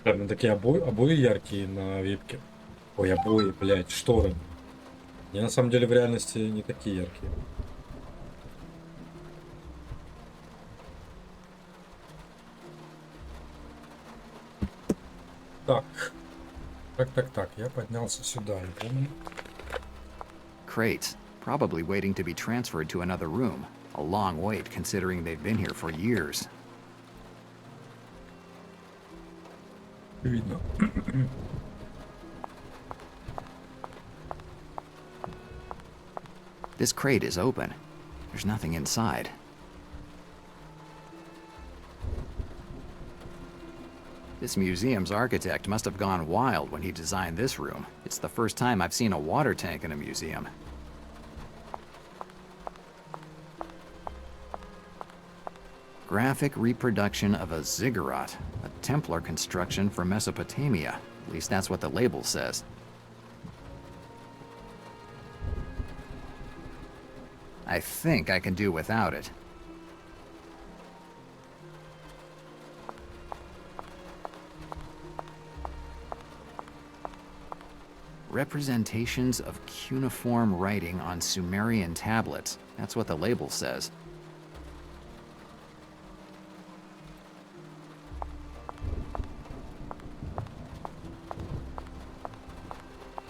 Прям такие обои яркие на випке. Ой, обои, блядь, шторы. Они на самом деле в реальности не такие яркие. Так, так, я поднялся сюда, я помню. Crates, probably waiting to be transferred to another room. A long wait considering they've been here for years. Видно. This crate is open. There's nothing inside. This museum's architect must have gone wild when he designed this room. It's the first time I've seen a water tank in a museum. Graphic reproduction of a ziggurat, a Templar construction from Mesopotamia. At least that's what the label says. I think I can do without it. Representations of cuneiform writing on Sumerian tablets. That's what the label says.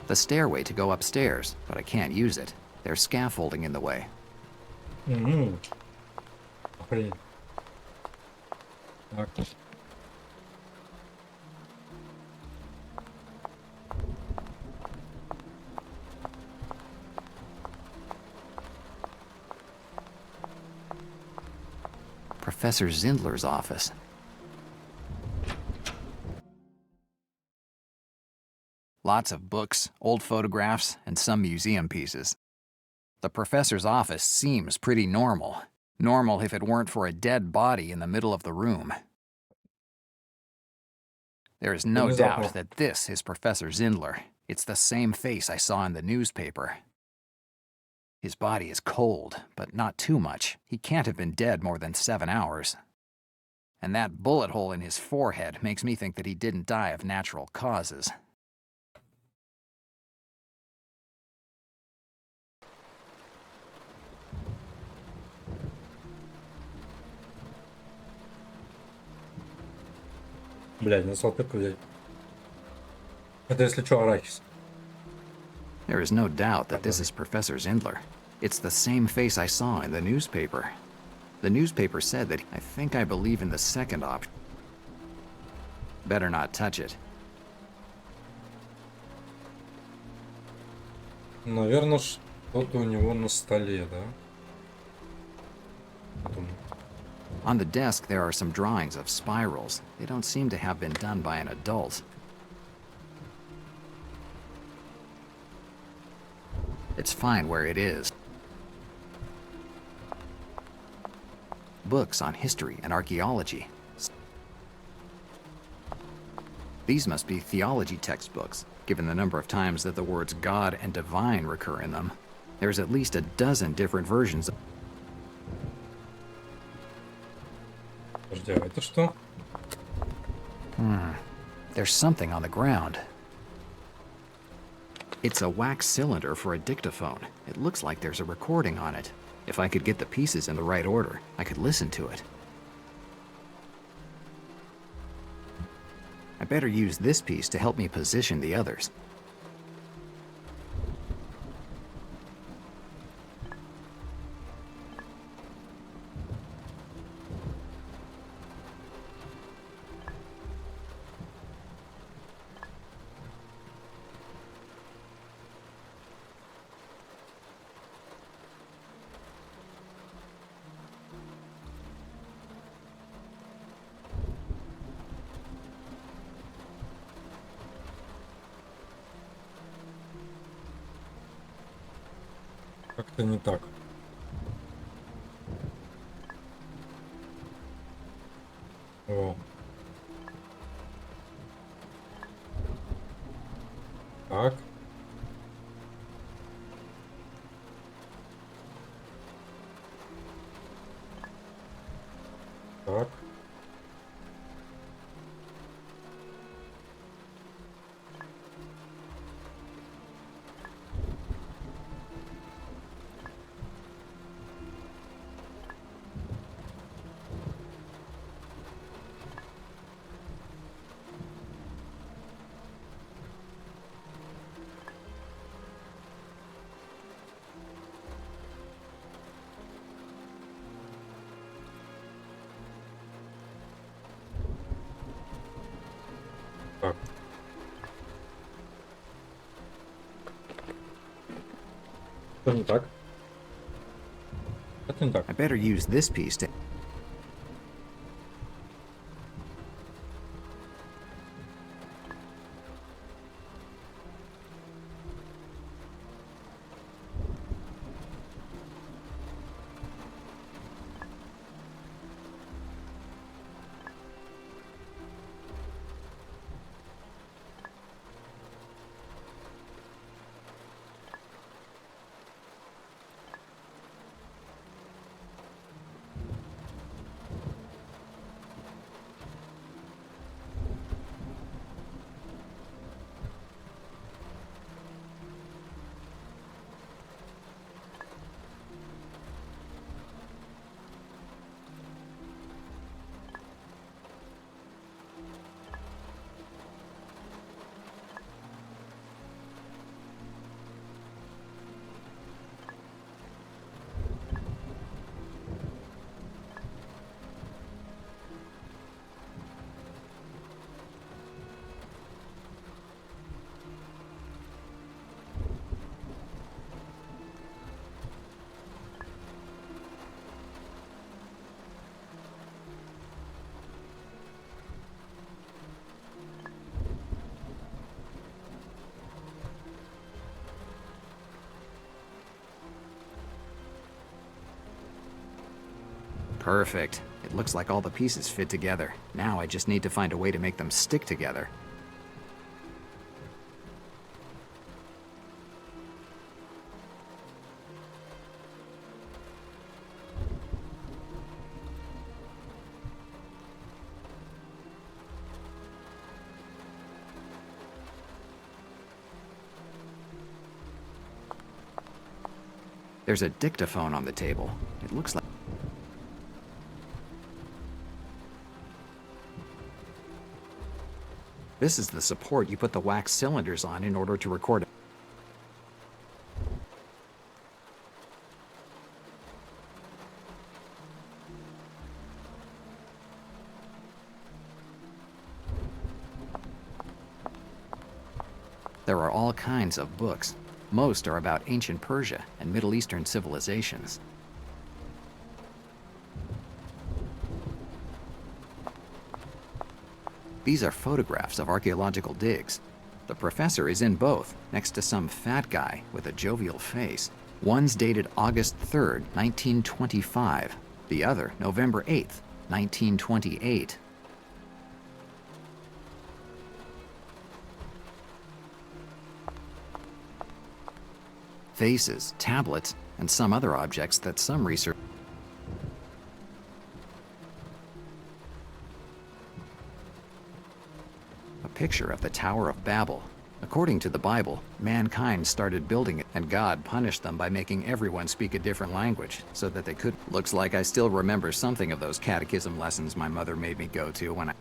The stairway to go upstairs, but I can't use it. There's scaffolding in the way. Угу. Охренеть. Так. Professor Zindler's office. Lots of books, old photographs, and some museum pieces. The professor's office seems pretty normal. Normal if it weren't for a dead body in the middle of the room. There is no doubt Внезапно. that this is Professor Zindler. It's the same face I saw in the newspaper. His body is cold, but not too much. He can't have been dead more than 7 hours. And that bullet hole in his forehead makes me think that he didn't die of natural causes. Блядь, надо салфетку взять. Это если что, арахис. There is no doubt that this is Professor Zindler. It's the same face I saw in the newspaper. The newspaper said that I think I believe in the second option. Better not touch it. Наверное, что-то у него на столе, да? Думаю. On the desk, there are some drawings of spirals. They don't seem to have been done by an adult. It's fine where it is. Books on history and archaeology. These must be theology textbooks, given the number of times that the words God and divine recur in them. There's at least a dozen different versions. Подожди, а это что? There's something on the ground. It's a wax cylinder for a dictaphone. It looks like there's a recording on it. If I could get the pieces in the right order, I could listen to it. I better use this piece to help me position the others. Как-то не так. О. Так. Так. Что не так? Это не так. I better use this piece to... Perfect. It looks like all the pieces fit together. Now I just need to find a way to make them stick together. There's a dictaphone on the table. It looks like... This is the support you put the wax cylinders on in order to record it. There are all kinds of books. Most are about ancient Persia and Middle Eastern civilizations. These are photographs of archaeological digs. The professor is in both, next to some fat guy with a jovial face. One's dated August 3rd, 1925. The other, November 8th, 1928. Faces, tablets, and some other objects that some research... A picture of the Tower of Babel. According to the Bible, mankind started building it, and God punished them by making everyone speak a different language so that they could... Looks like I still remember something of those catechism lessons my mother made me go to when I...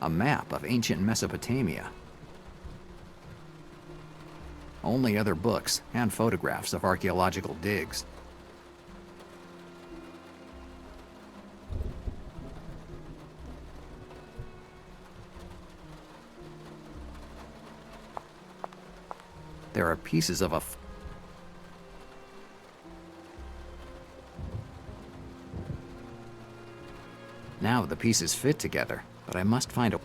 A map of ancient Mesopotamia. Only other books and photographs of archaeological digs. There are pieces of a pieces fit together, but I must find a...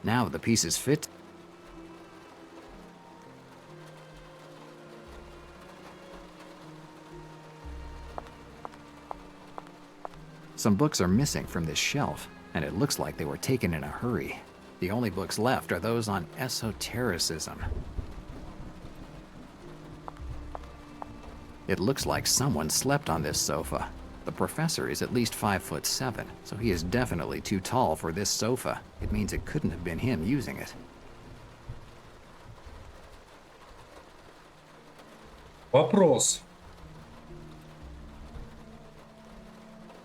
Now the pieces fit. Some books are missing from this shelf, and it looks like they were taken in a hurry. The only books left are those on esotericism. It looks like someone slept on this sofa. The professor is at least 5'7", so he is definitely too tall for this sofa. It means it couldn't have been him using it. Вопрос.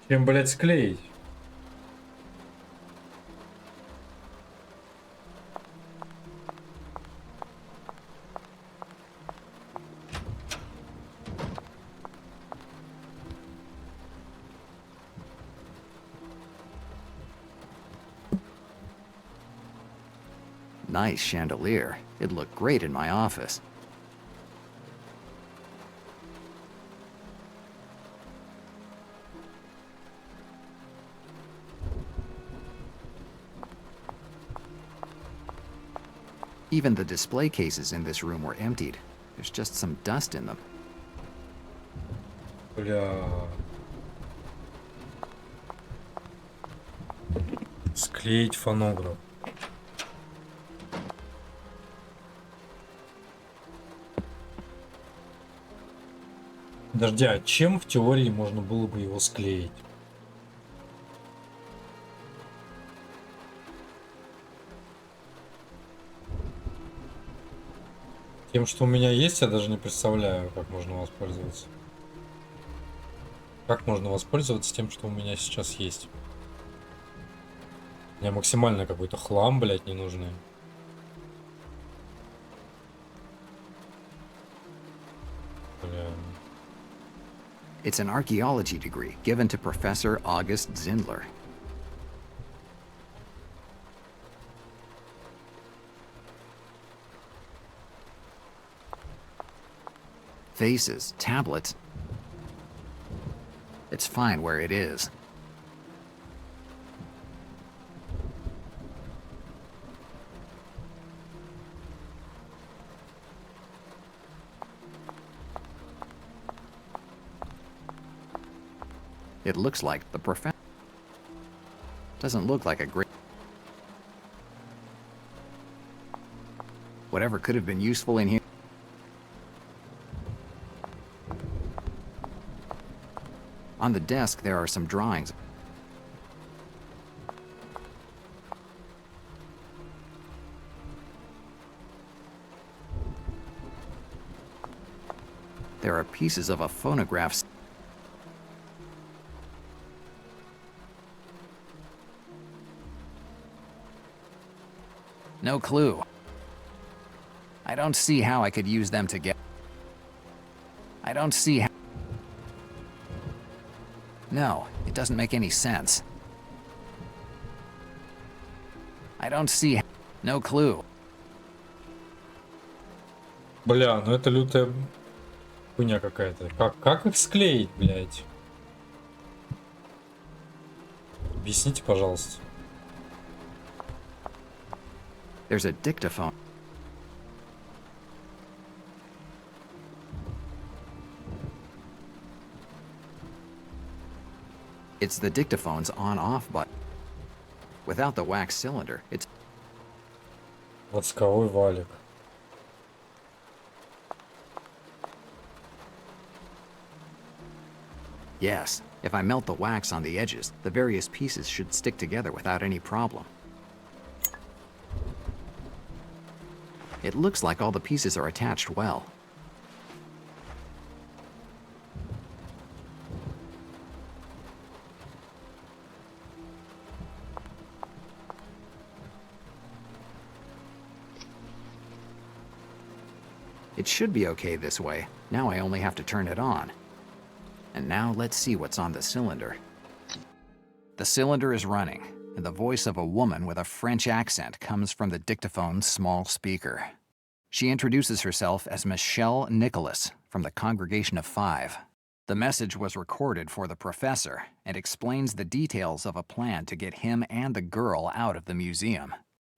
Чем, блядь, склеить? Nice chandelier. It'd look great in my office. Even the display cases in this room were emptied. There's just some dust in them. Бля. Склеить фонограф. Подожди, а чем в теории можно было бы его склеить? Тем, что у меня есть, я даже не представляю, как можно воспользоваться. Как можно воспользоваться тем, что у меня сейчас есть? У меня максимально какой-то хлам, блядь, ненужный. Бля. It's an archaeology degree given to Professor August Zindler. Faces, tablets. It's fine where it is. It looks like the professor doesn't look like a great... Whatever could have been useful in here. On the desk, there are some drawings. There are pieces of a phonograph. No clue. I don't see how I could use them together. I don't see how... No, it doesn't make any sense. I don't see... No clue. Бля, ну это лютая хуйня какая-то. Как их склеить, блядь? Объясните, пожалуйста. There's a dictaphone. It's the dictaphone's on-off button. Without the wax cylinder, it's... Восковой валик. Yes, if I melt the wax on the edges, the various pieces should stick together without any problem. It looks like all the pieces are attached well. It should be okay this way. Now I only have to turn it on. And now let's see what's on the cylinder. The cylinder is running, and the voice of a woman with a French accent comes from the dictaphone's small speaker. She introduces herself as Michelle Nicholas from the Congregation of Five. The message was recorded for the professor and explains the details of a plan to get him and the girl out of the museum.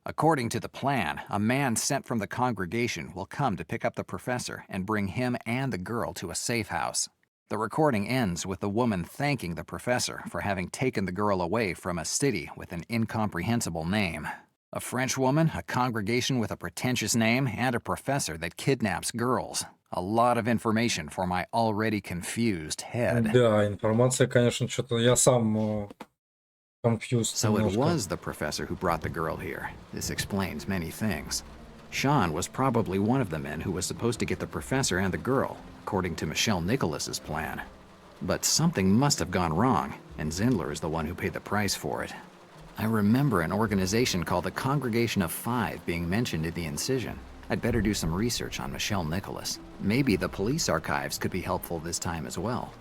According to the plan, a man sent from the congregation will come to pick up the professor and bring him and the girl to a safe house. The recording ends with the woman thanking the professor for having taken the girl away from a city with an incomprehensible name. A French woman, a congregation with a pretentious name, and a professor that kidnaps girls. A lot of information for my already confused head. Да, информация, конечно, что-то я сам confused So it немножко. was the professor who brought the girl here. This explains many things. Sean was probably one of the men who was supposed to get the professor and the girl, according to Michelle Nicholas's plan. But something must have gone wrong, and Zindler is the one who paid the price for it. I remember an organization called the Congregation of Five being mentioned in the incision. I'd better do some research on Michelle Nicholas. Maybe the police archives could be helpful this time as well.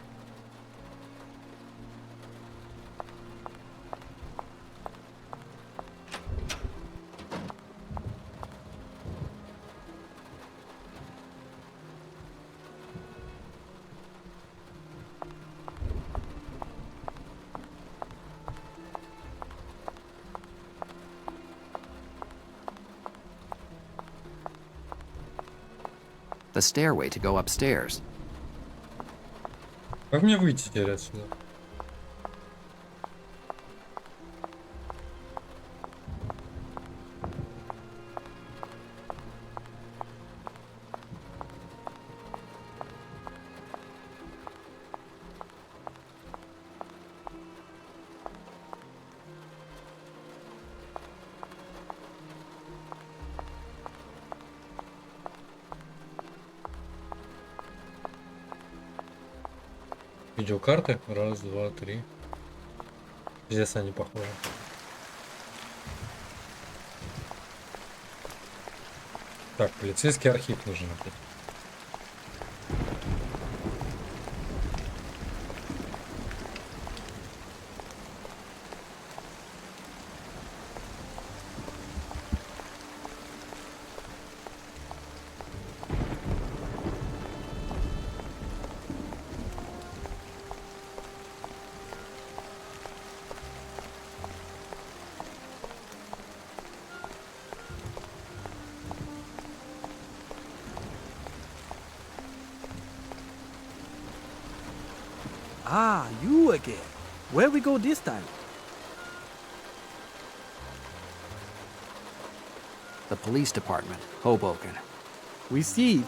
The stairway to go upstairs. Как мне выйти теперь отсюда? Видеокарты. Раз, два, три. Здесь они похожи. Так, полицейский архив нужен опять. Ah, you again. Where we go this time? The police department, Hoboken. We see.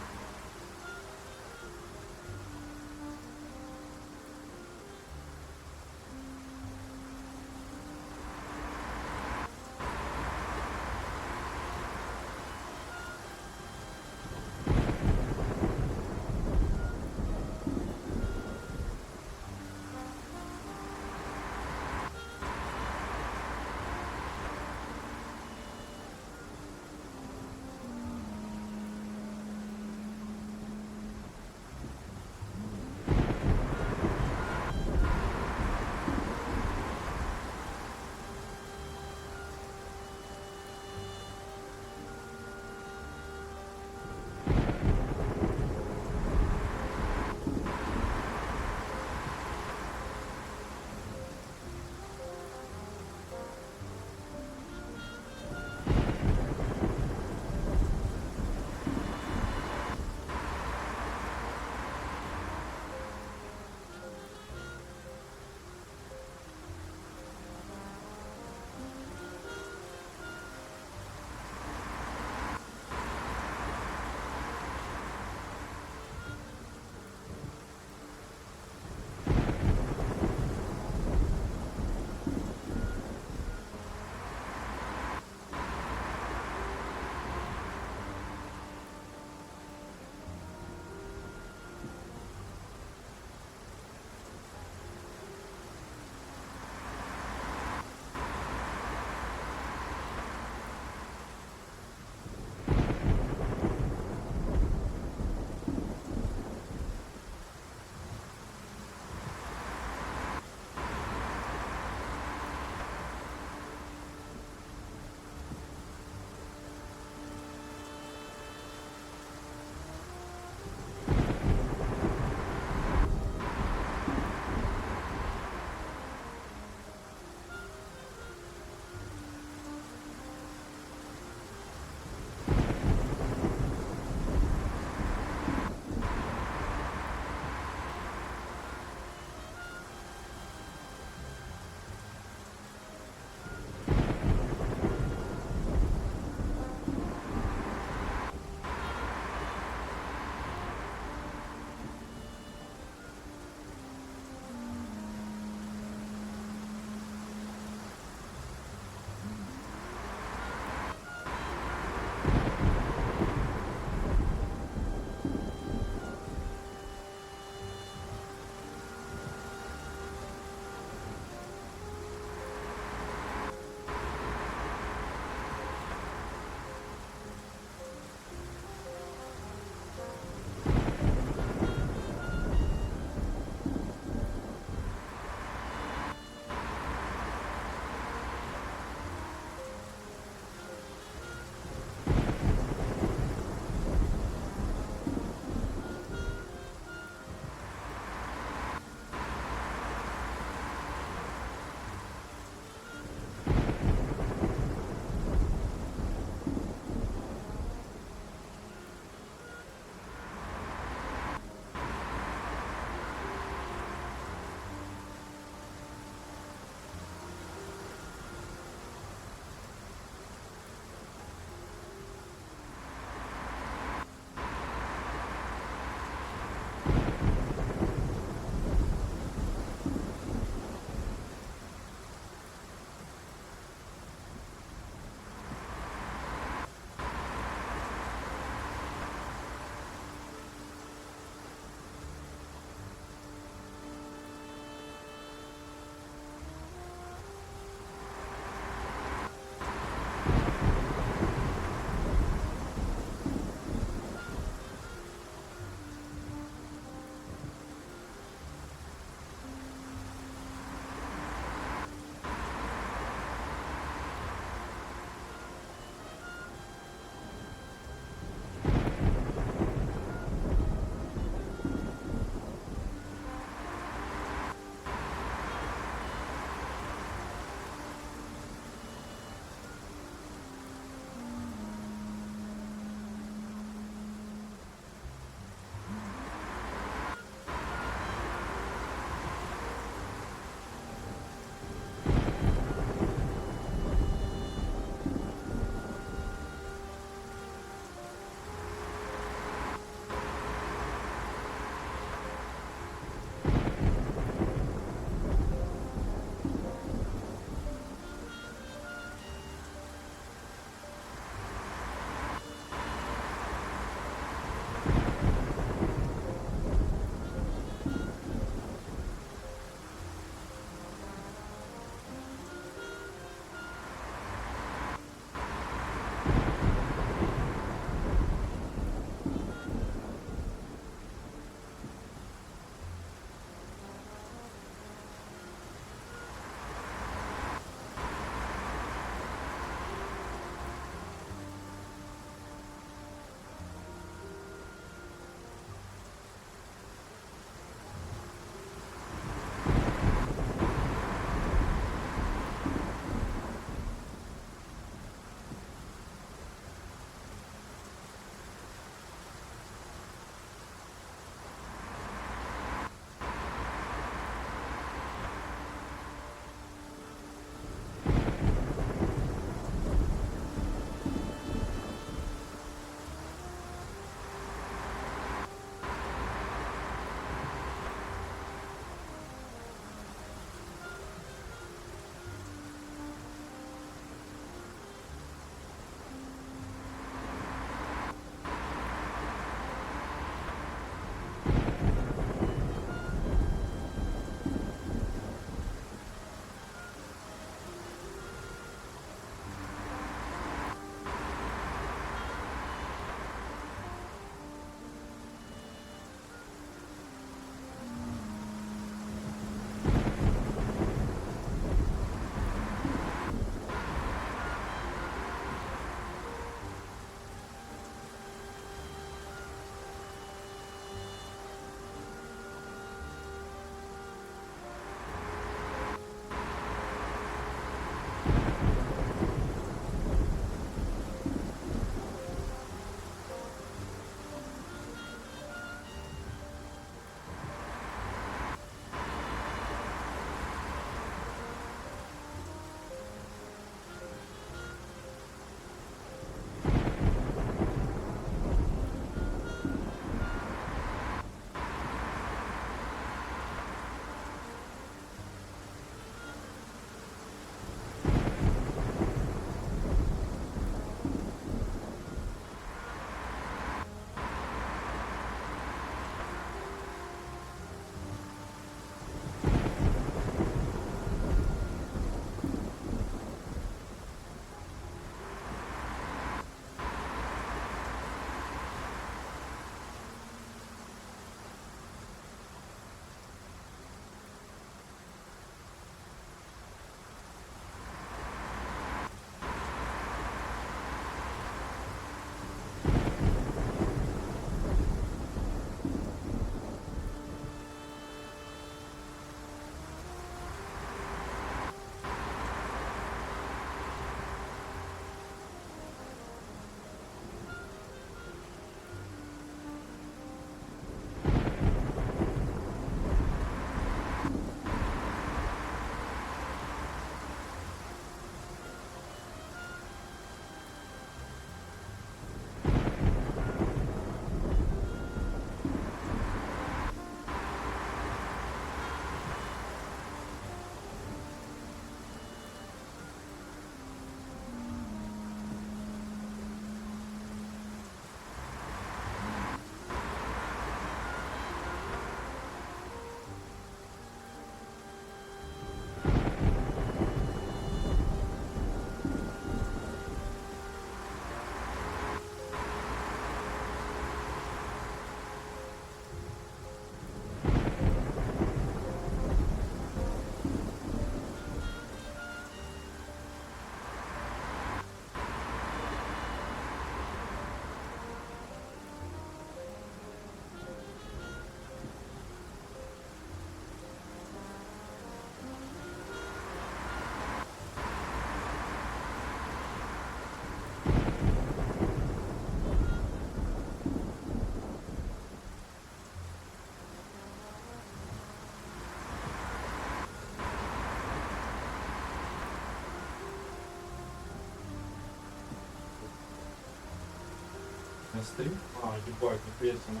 на стрим. А, ебать, нихуя себе.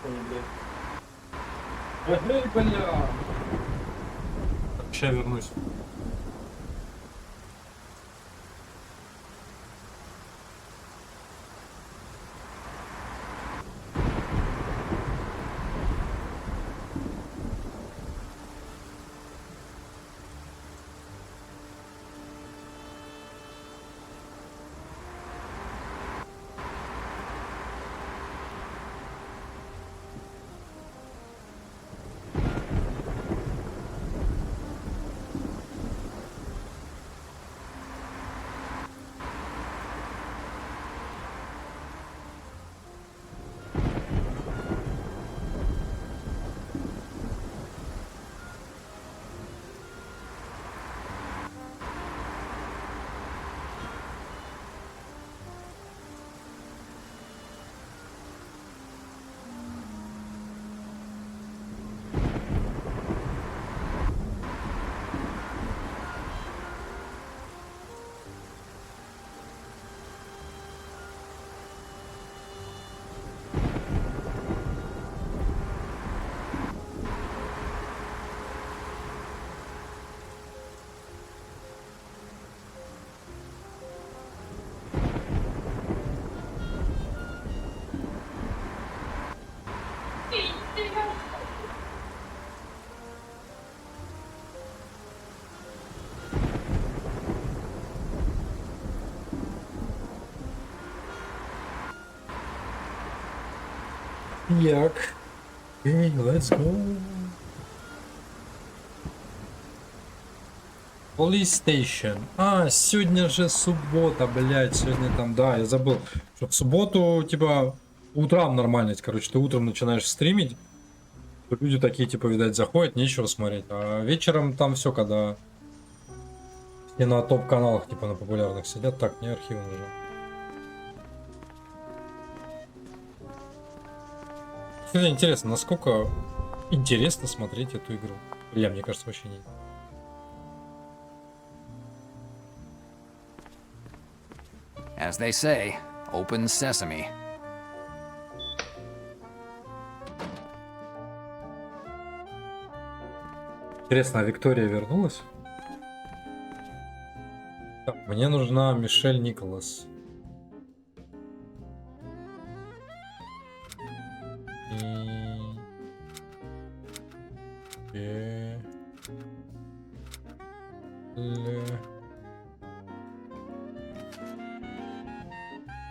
Ой, блядь. Эй, бля! Так, сейчас вернусь. Як? Окей, let's go. Police Station. А, сегодня же суббота, блядь, сегодня там, да, я забыл, что в субботу, типа, утром нормально, короче, ты утром начинаешь стримить, люди такие, типа, видать, заходят, нечего смотреть, а вечером там все, когда все на топ-каналах, типа, на популярных сидят, так, мне архив нужен. Кстати, интересно, насколько интересно смотреть эту игру. Бля, мне кажется, вообще нет. As they say, open sesame. Интересно, а Виктория вернулась? Так, мне нужна Мишель Николас.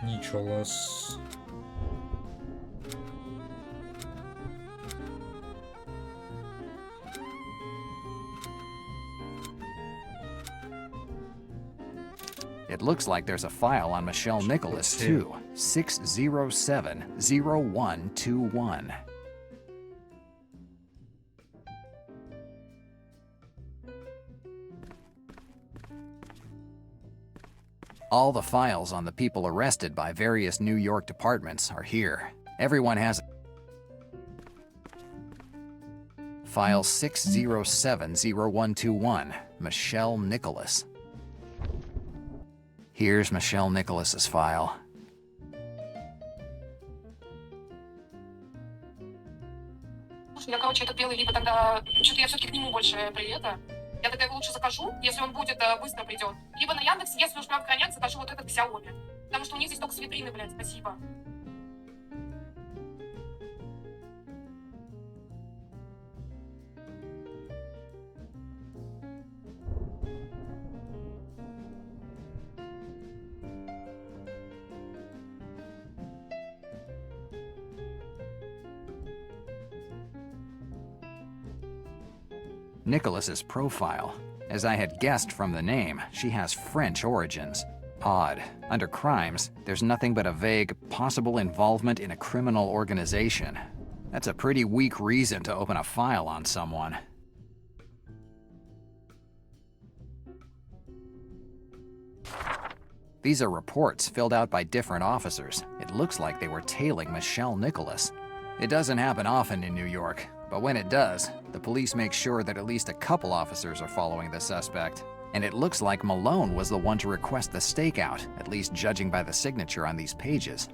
Николас. It looks like there's a file on Michelle Nicholas, too. 607-0121. All the files on the people arrested by various New York departments are here. Everyone has File 607-0121, Michelle Nicholas. Here's Michelle Nicholas's file. Я, короче, этот белый либо тогда... Что-то я все-таки к нему больше привета. Я тогда его лучше закажу, если он будет, быстро придет. Либо на Яндекс, если уж прям крайняк, закажу вот этот Xiaomi. Потому что у них здесь только с витрины, блядь, спасибо. Nicholas's profile. As I had guessed from the name, she has French origins. Odd. Under crimes, there's nothing but a vague, possible involvement in a criminal organization. That's a pretty weak reason to open a file on someone. These are reports filled out by different officers. It looks like they were tailing Michelle Nicholas. It doesn't happen often in New York, but when it does, the police make sure that at least a couple officers are following the suspect. And it looks like Malone was the one to request the stakeout, at least judging by the signature on these pages.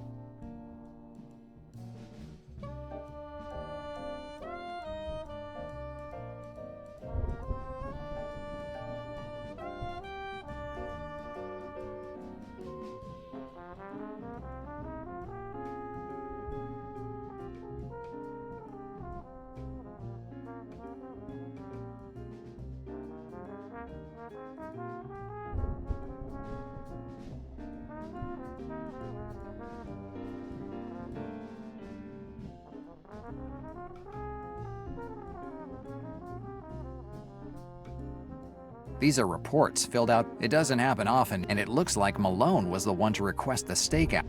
These are reports filled out. It doesn't happen often, and it looks like Malone was the one to request the stakeout.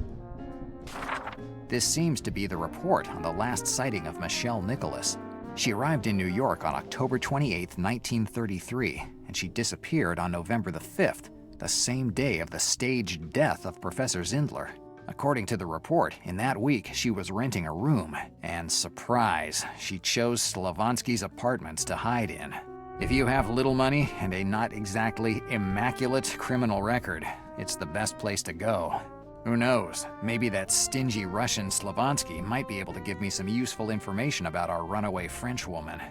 This seems to be the report on the last sighting of Michelle Nicholas. She arrived in New York on October 28, 1933, and she disappeared on November the 5th, the same day of the staged death of Professor Zindler. According to the report, in that week she was renting a room, and surprise, she chose Slavansky's apartments to hide in. If you have little money and a not exactly immaculate criminal record, it's the best place to go. Who knows, maybe that stingy Russian Slavansky might be able to give me some useful information about our runaway Frenchwoman.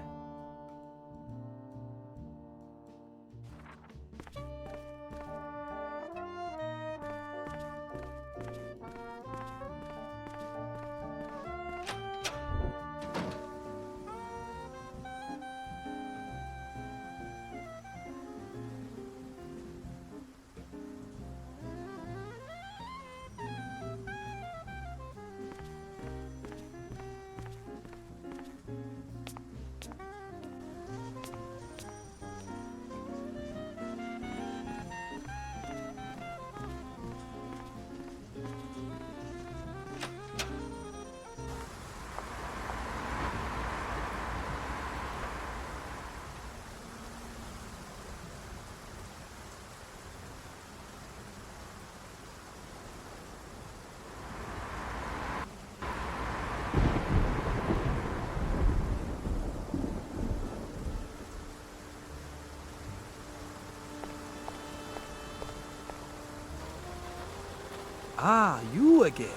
Ah, you again.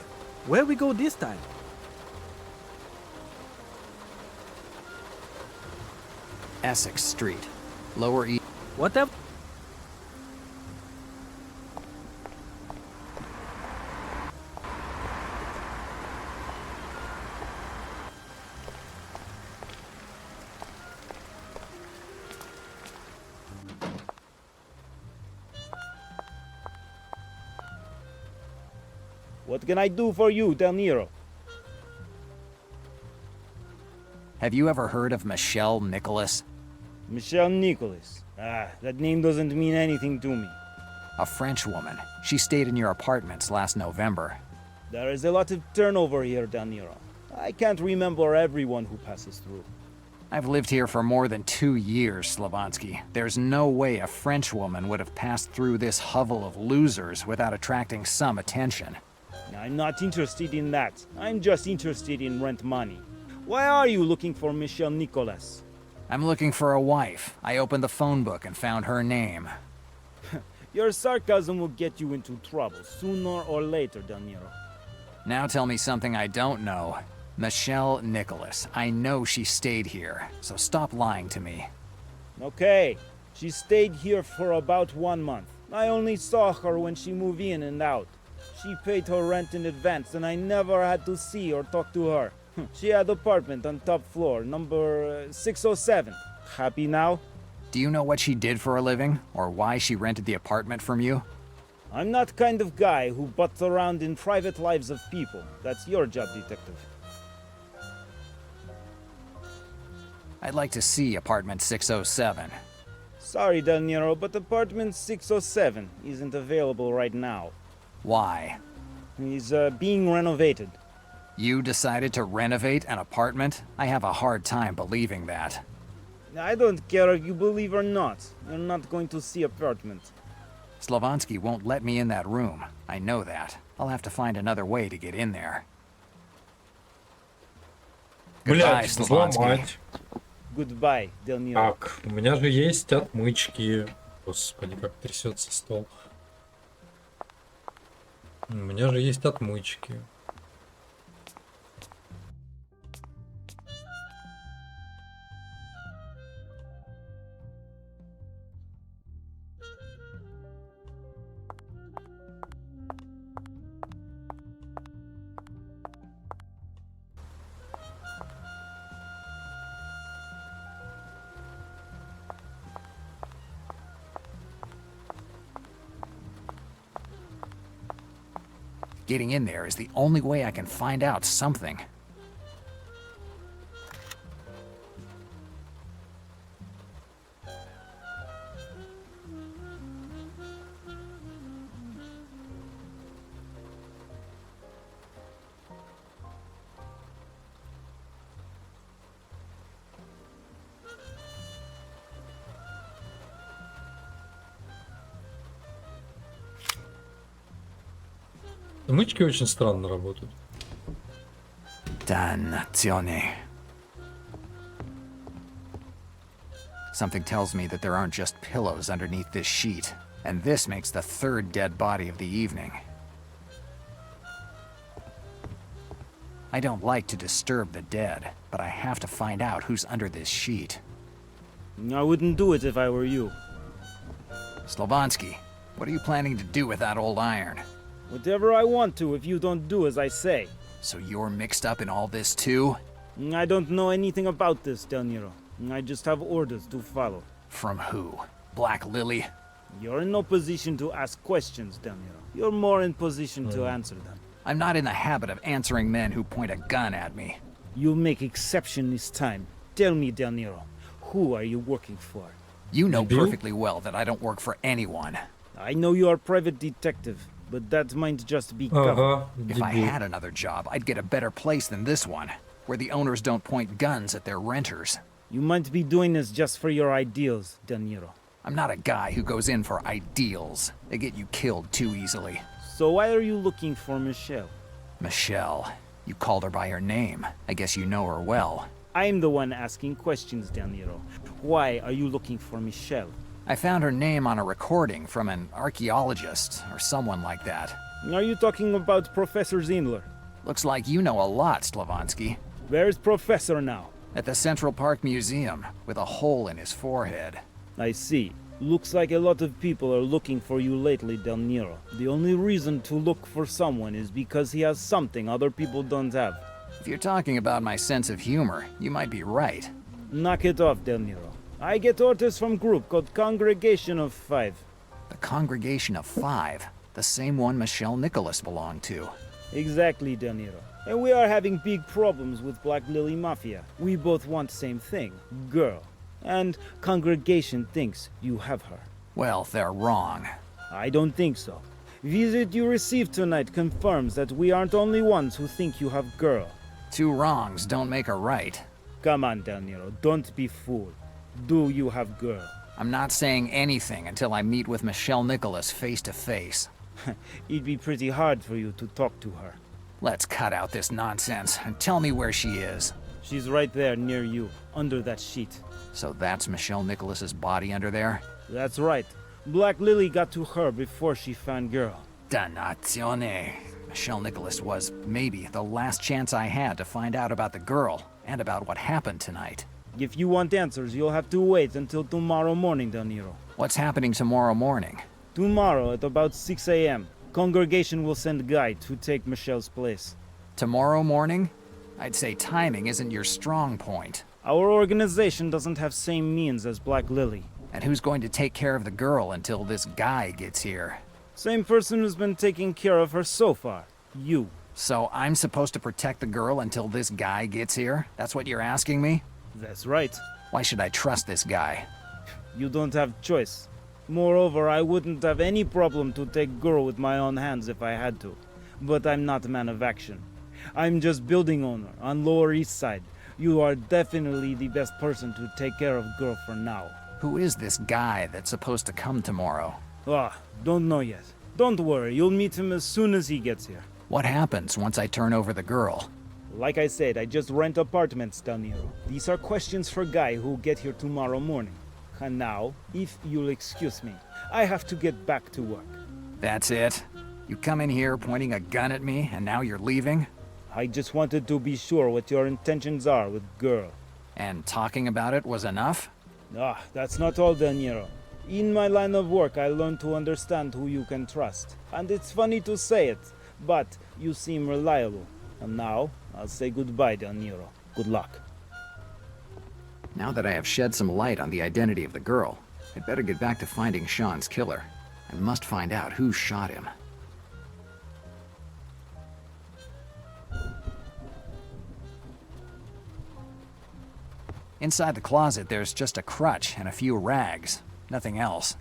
Where we go this time? Essex Street, Lower East. Whatever. What can I do for you, Del Nero? Have you ever heard of Michelle Nicholas? Michelle Nicholas. Ah, that name doesn't mean anything to me. A French woman. She stayed in your apartments last November. There is a lot of turnover here, Del Nero. I can't remember everyone who passes through. I've lived here for more than 2 years, Slavansky. There's no way a French woman would have passed through this hovel of losers without attracting some attention. I'm not interested in that. I'm just interested in rent money. Why are you looking for Michelle Nicholas? I'm looking for a wife. I opened the phone book and found her name. Your sarcasm will get you into trouble sooner or later, Del Nero. Now tell me something I don't know. Michelle Nicholas. I know she stayed here, so stop lying to me. Okay, she stayed here for about 1 month. I only saw her when she moved in and out. She paid her rent in advance and I never had to see or talk to her. She had apartment on top floor, number 607. Happy now? Do you know what she did for a living, or why she rented the apartment from you? I'm not kind of guy who butts around in private lives of people. That's your job, detective. I'd like to see apartment 607. Sorry, Del Nero, but apartment 607 isn't available right now. Why? He's being renovated. You decided to renovate an apartment? I have a hard time believing that. I don't care if you believe or not. You're not going to see apartment. Slavansky won't let me in that room. I know that. I'll have to find another way to get in there. Goodbye, Блять, Slavansky. взломать. Goodbye, Del Nero. Так, у меня же есть отмычки. Господи, как трясется стол. У меня же есть отмычки. Getting in there is the only way I can find out something. Отмычки очень странно работают. Dannazione. Something tells me that there aren't just pillows underneath this sheet, and this makes the third dead body of the evening. I don't like to disturb the dead, but I have to find out who's under this sheet. I wouldn't do it if I were you. Slovansky, what are you planning to do with that old iron? Whatever I want to if you don't do as I say. So you're mixed up in all this too? I don't know anything about this, Del Nero. I just have orders to follow. From who? Black Lily? You're in no position to ask questions, Del Nero. You're more in position to answer them. I'm not in the habit of answering men who point a gun at me. You'll make exception this time. Tell me, Del Nero, who are you working for? You know Bill? perfectly well that I don't work for anyone. I know you are a private detective, but that might just be cover. Ага, If I дебил. had another job, I'd get a better place than this one, where the owners don't point guns at their renters. You might be doing this just for your ideals, Del Nero. I'm not a guy who goes in for ideals. They get you killed too easily. So why are you looking for Michelle? Michelle. You called her by her name. I guess you know her well. I'm the one asking questions, Del Nero. Why are you looking for Michelle? I found her name on a recording from an archaeologist or someone like that. Are you talking about Professor Zindler? Looks like you know a lot, Slovansky. Where's Professor now? At the Central Park Museum, with a hole in his forehead. I see. Looks like a lot of people are looking for you lately, Del Nero. The only reason to look for someone is because he has something other people don't have. If you're talking about my sense of humor, you might be right. Knock it off, Del Nero. I get orders from group called Congregation of Five. The Congregation of Five, the same one Michelle Nicholas belonged to. Exactly, Del Nero. And we are having big problems with Black Lily Mafia. We both want same thing, girl. And Congregation thinks you have her. Well, they're wrong. I don't think so. Visit you received tonight confirms that we aren't only ones who think you have girl. Two wrongs don't make a right. Come on, Del Nero, don't be fooled. Do you have girl? I'm not saying anything until I meet with Michelle Nicholas face to face. It'd be pretty hard for you to talk to her. Let's cut out this nonsense and tell me where she is. She's right there near you, under that sheet. So that's Michelle Nicholas's body under there? That's right. Black Lily got to her before she found girl. Dannazione. Michelle Nicholas was, maybe, the last chance I had to find out about the girl and about what happened tonight. If you want answers, you'll have to wait until tomorrow morning, Del Nero. What's happening tomorrow morning? Tomorrow at about 6 a.m., Congregation will send a guide to take Michelle's place. Tomorrow morning? I'd say timing isn't your strong point. Our organization doesn't have same means as Black Lily. And who's going to take care of the girl until this guy gets here? Same person who's been taking care of her so far. You. So I'm supposed to protect the girl until this guy gets here? That's what you're asking me? That's right. Why should I trust this guy? You don't have choice. Moreover, I wouldn't have any problem to take girl with my own hands if I had to. But I'm not a man of action. I'm just building owner on Lower East Side. You are definitely the best person to take care of girl for now. Who is this guy that's supposed to come tomorrow? Don't know yet. Don't worry, you'll meet him as soon as he gets here. What happens once I turn over the girl? Like I said, I just rent apartments, Del Nero. These are questions for guy who'll get here tomorrow morning. And now, if you'll excuse me, I have to get back to work. That's it? You come in here pointing a gun at me, and now you're leaving? I just wanted to be sure what your intentions are with girl. And talking about it was enough? Ah, that's not all, De Niro. In my line of work, I learned to understand who you can trust. And it's funny to say it, but you seem reliable. And now, I'll say goodbye, De Niro. Good luck. Now that I have shed some light on the identity of the girl, I'd better get back to finding Sean's killer. I must find out who shot him. Inside the closet, there's just a crutch and a few rags. Nothing else.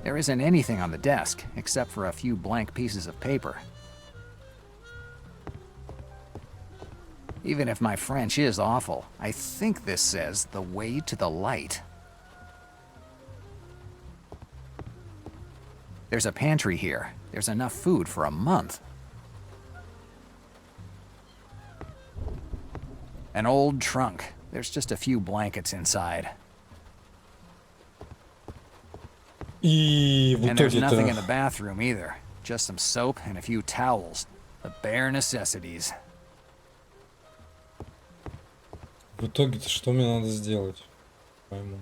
There isn't anything on the desk, except for a few blank pieces of paper. Even if my French is awful, I think this says the way to the light. There's a pantry here. There's enough food for a month. An old trunk. There's just a few blankets inside. И в And there's nothing in итоге-то... the bathroom either. Just some soap and a few towels. The bare necessities. В итоге-то что мне надо сделать? Пойму.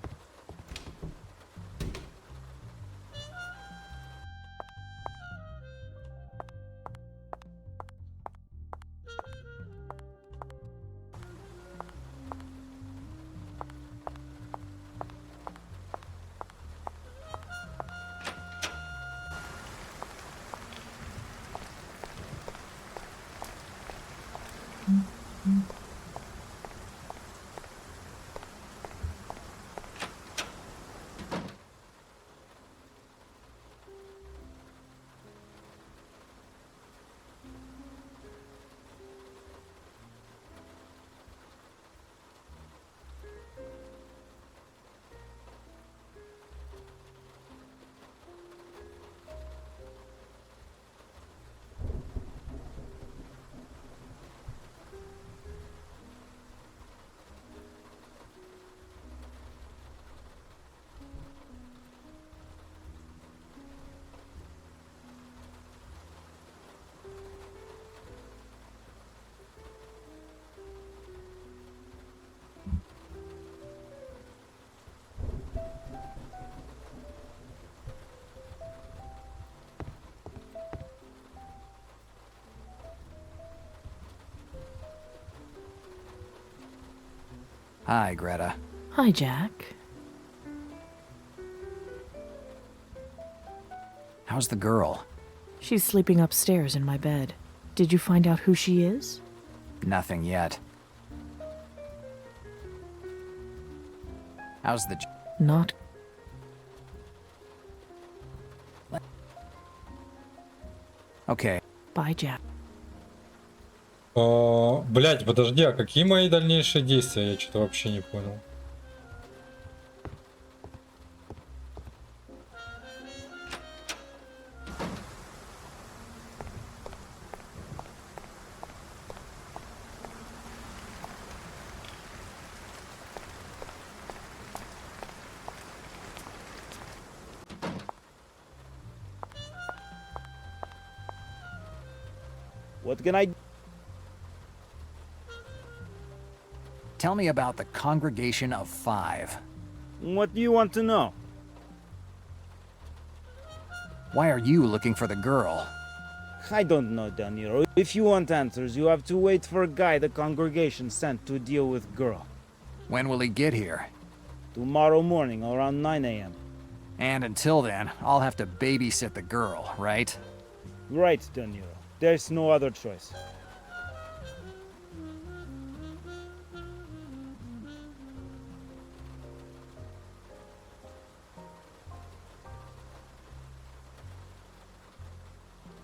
Hi, Greta. Hi, Jack. How's the girl? She's sleeping upstairs in my bed. Did you find out who she is? Nothing yet. How's the... Not. Okay. Bye, Jack. Блять, подожди, а какие мои дальнейшие действия? Я что-то вообще не понял. What can I... Tell me about the Congregation of Five. What do you want to know? Why are you looking for the girl? I don't know, De Niro. If you want answers, you have to wait for a guy the congregation sent to deal with girl. When will he get here? Tomorrow morning around 9 a.m. And until then, I'll have to babysit the girl, right? Right, De Niro. There's no other choice.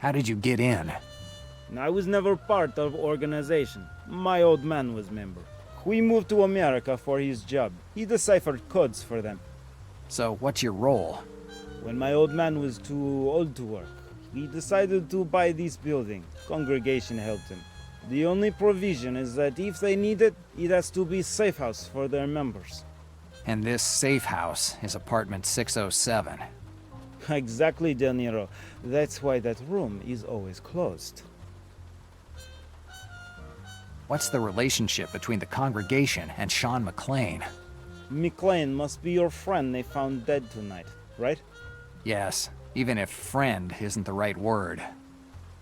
How did you get in? I was never part of organization. My old man was member. We moved to America for his job. He deciphered codes for them. So, what's your role? When my old man was too old to work, he decided to buy this building. Congregation helped him. The only provision is that if they need it, it has to be safe house for their members. And this safe house is apartment 607. Exactly, Del Nero. That's why that room is always closed. What's the relationship between the congregation and Sean McClane? McLean must be your friend they found dead tonight, right? Yes, even if friend isn't the right word.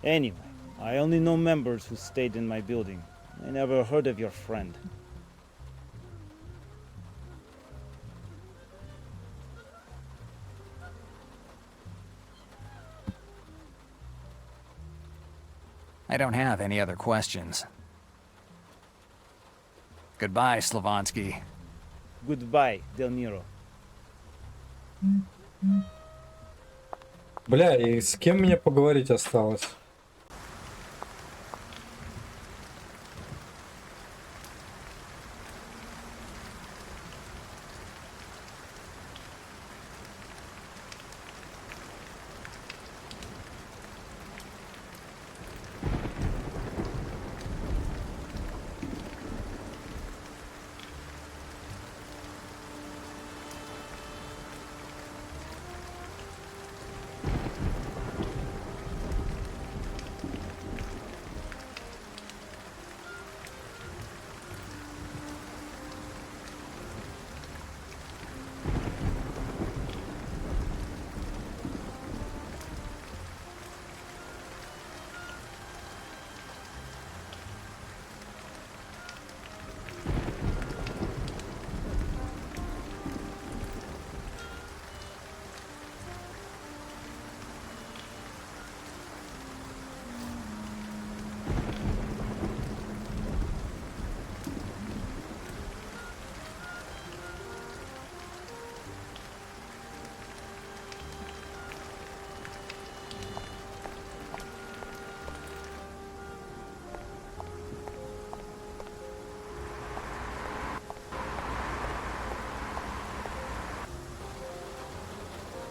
Anyway, I only know members who stayed in my building. I never heard of your friend. I don't have any other questions. Goodbye, Slavonsky. Goodbye, Del Nero. Бля, и с кем мне поговорить осталось?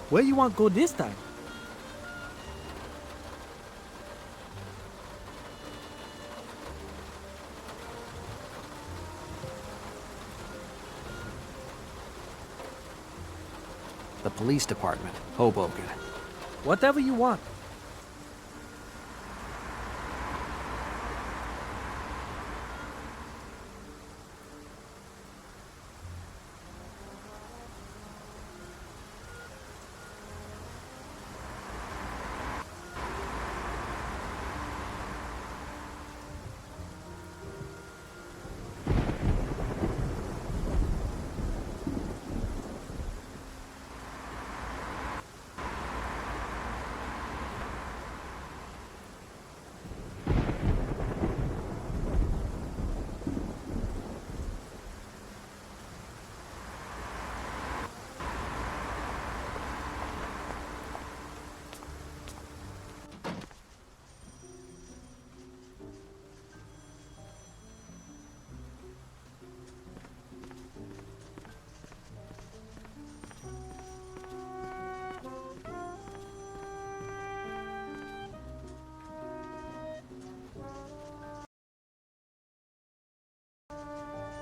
Where you want go this time? The police department, Hoboken. Whatever you want.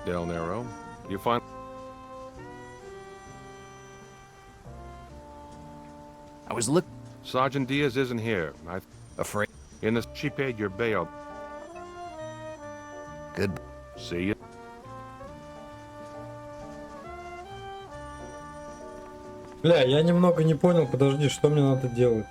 Del Nero, you find I was Sergeant Diaz isn't here. afraid. She paid your bail. Good. See you. Бля, я немного не понял, подожди, что мне надо делать?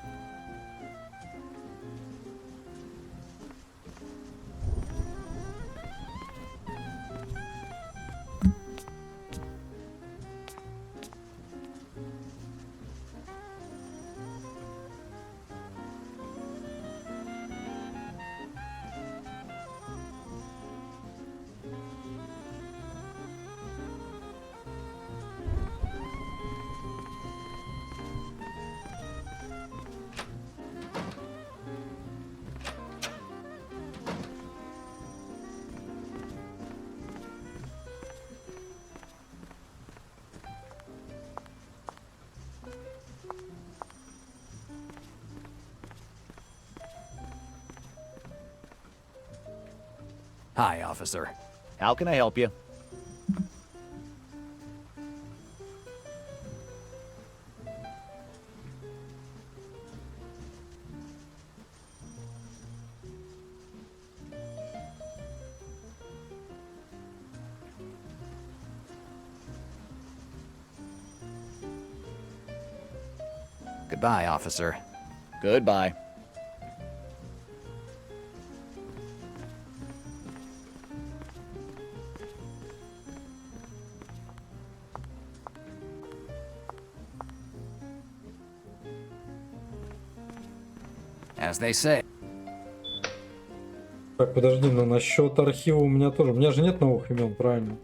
Hi, officer. How can I help you? Goodbye, officer. Goodbye. As they say. Так, подожди, но насчет архива у меня тоже. У меня же нет новых имен, правильно?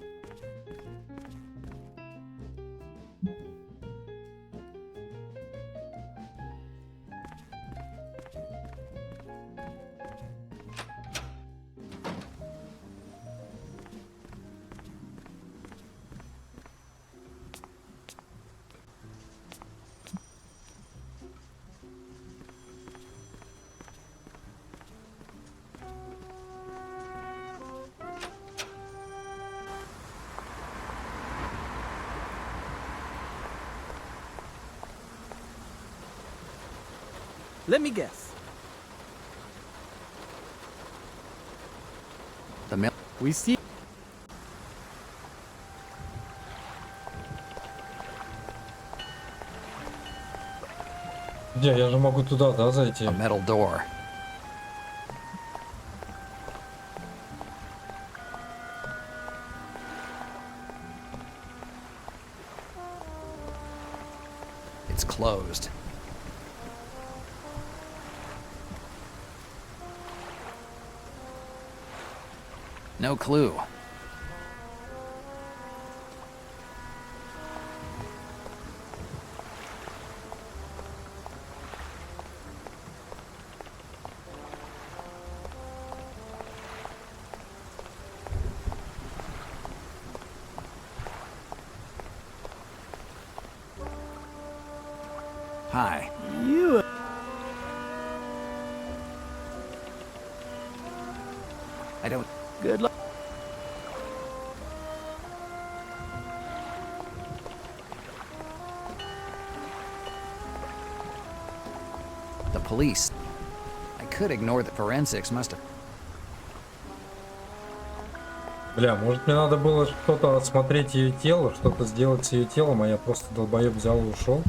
Let me guess. The mill. We see. Где? Я же могу туда, да, зайти? A metal door. It's closed. No clue. Hi. You. I don't. Good luck. The police. I could ignore the forensics, must have. Бля, может мне надо было что-то осмотреть ее тело, что-то сделать с ее телом, а я просто долбоеб взял и ушел.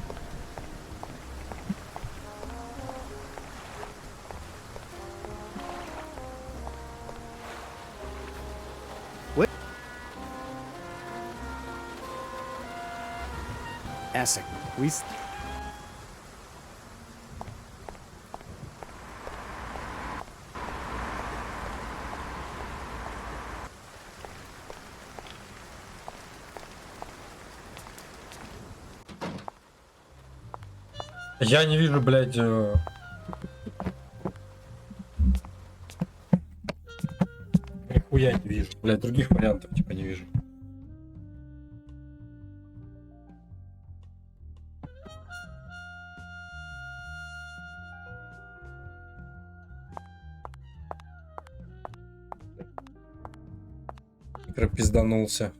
Essex. We. Я не вижу, блядь... Нихуя не вижу. Блядь, других вариантов типа не вижу. Микро пизданулся.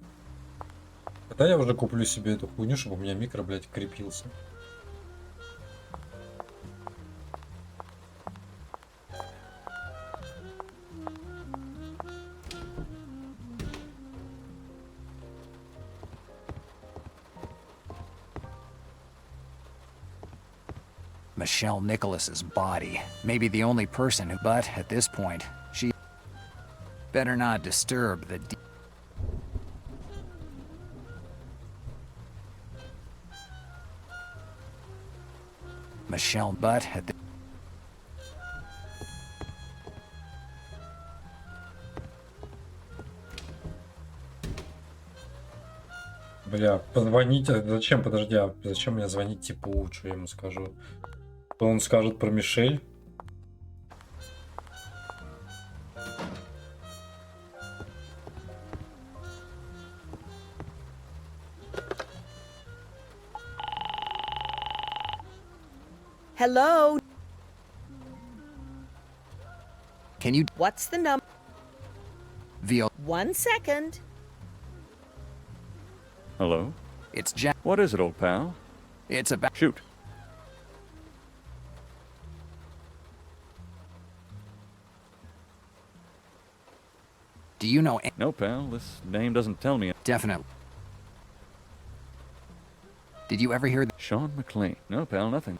Когда я уже куплю себе эту хуйню, чтобы у меня микро, блядь, крепился. Michelle Nicholas's body. Maybe the only person who. But at this point, she. Better not disturb the. Michelle, but at the. Бля, позвонить, зачем, подожди, а зачем мне звонить типу, что я ему скажу? Что он скажет про Мишель? Hello, Can you. what's the number? Veal. 1 second. Hello? It's Jack. What is it, old pal? It's about. Shoot. Do you know? No, pal. This name doesn't tell me. Definitely. Did you ever hear? Sean McLean. No, pal, nothing.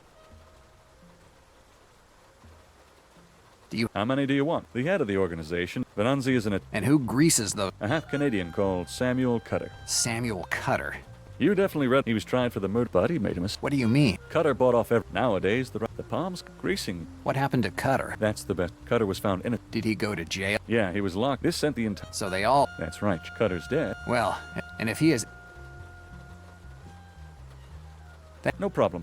Do you? How many do you want? The head of the organization. Venanzi is And who greases the? a half-Canadian called Samuel Cutter. Samuel Cutter. You definitely read he was tried for the murder, but he made a mistake. What do you mean? Cutter bought off every... Nowadays, the palms greasing. What happened to Cutter? That's the best. Cutter was found in it. Did he go to jail? Yeah, he was locked. This sent the entire... So they all. That's right. Cutter's dead. Well, and if he is. No problem.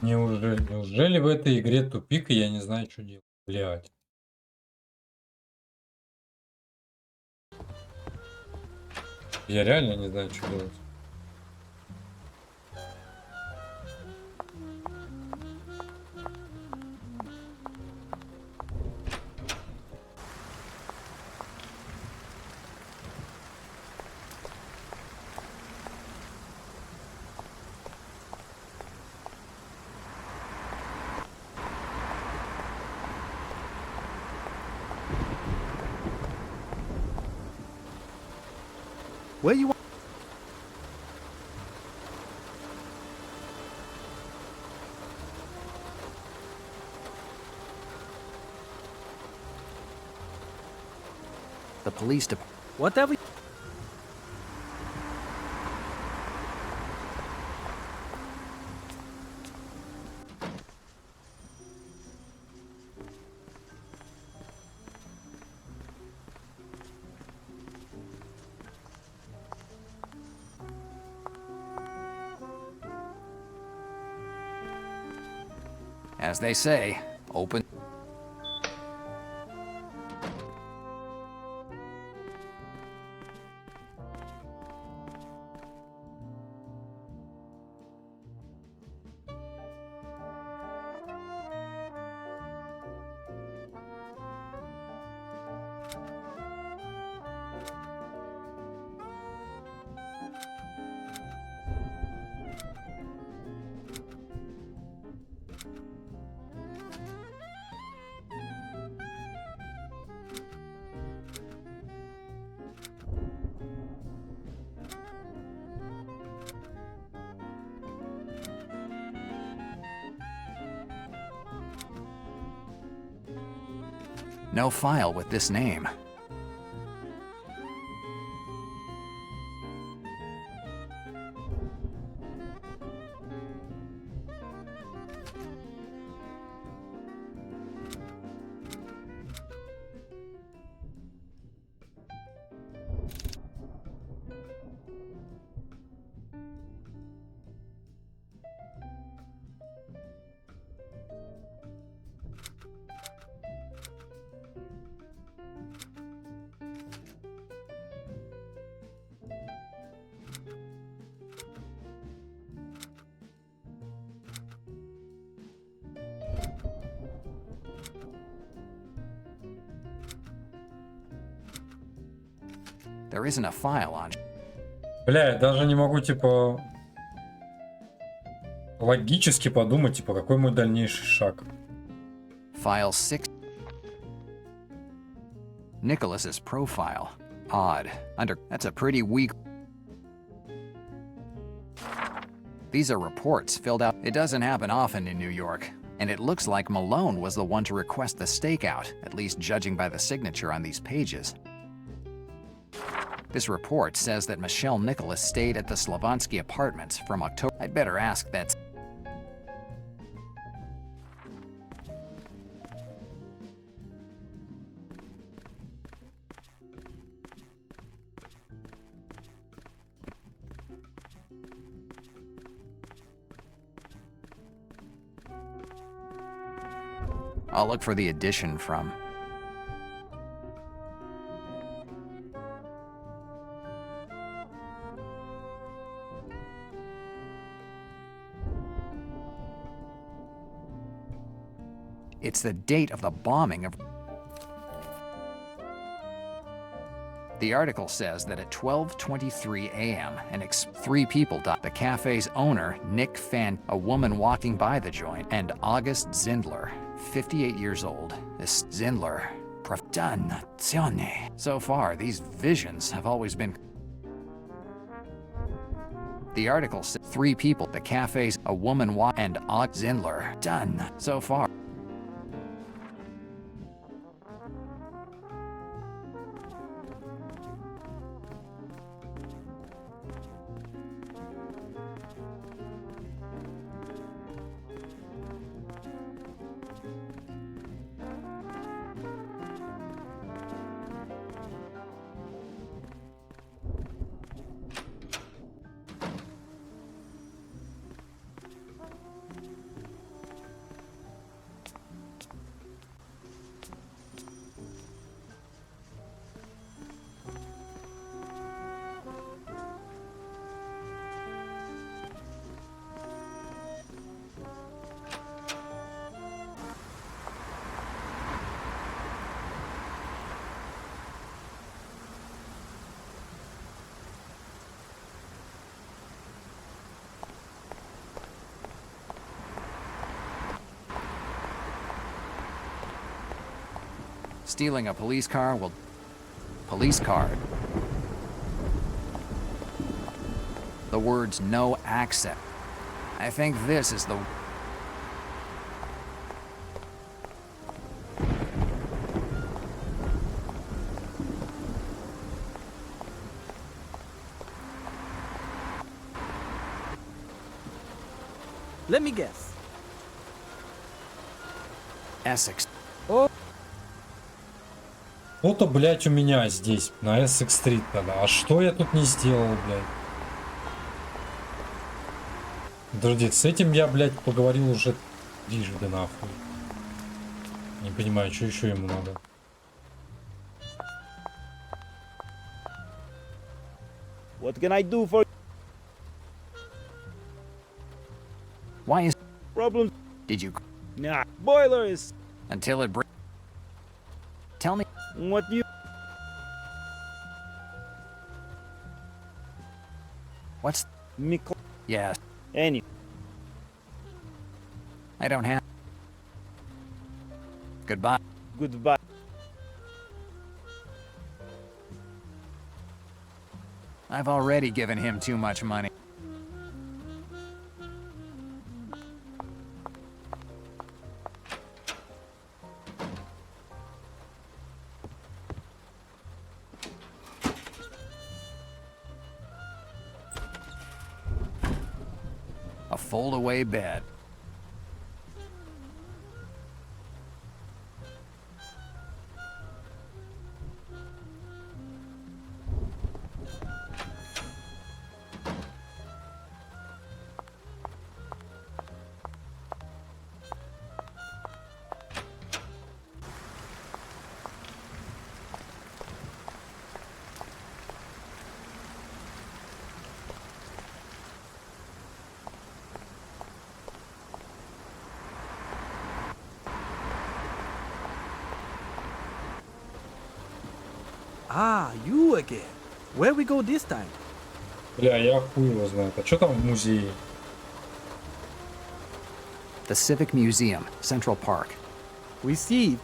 Неужели в этой игре тупик, и я не знаю, что делать? Блядь. Я реально не знаю, что делать. Where you want? The police department. Whatever. As they say, open. No file with this name. There isn't a file on. Бля, я даже не могу, типа, логически подумать, типа, какой мой дальнейший шаг. File 6. Nicholas's profile. Odd. That's a pretty weak. These are reports filled out. It doesn't happen often in New York. And it looks like Malone was the one to request the stakeout, at least judging by the signature on these pages. This report says that Michelle Nicholas stayed at the Slavansky apartments from October. I'd better ask that. I'll look for the edition from. It's the date of the bombing of... The article says that at 12:23 a.m., three people died. The cafe's owner, Nick Fan, a woman walking by the joint, and August Zindler, 58 years old. This Zindler, Dannazione. So far, these visions have always been... The article says three people, the cafe's, a woman and August Zindler, done. So far. Stealing a police car will... Police card. The words no access. I think this is the... Let me guess. Essex. Фото, блядь, у меня здесь, на Essex-стрит тогда. А что я тут не сделал, блядь? Подожди, с этим я, блядь, поговорил уже трижды, нахуй. Не понимаю, что еще ему надо. What can I do for... Why is... Problem? Did you... Nah. Boiler is... Until it... Tell me... What you... What's... Mikl... Yes. Any... I don't have... Goodbye. Goodbye. I've already given him too much money. A fold-away bed. Ah, you again. Where we go this time? Бля, я хуй его знает. А что там в музее? The Civic Museum, Central Park. We see.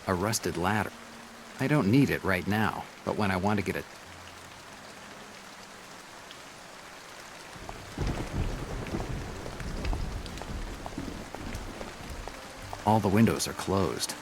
A rusted ladder. I don't need it right now, but when I want to get it. All the windows are closed.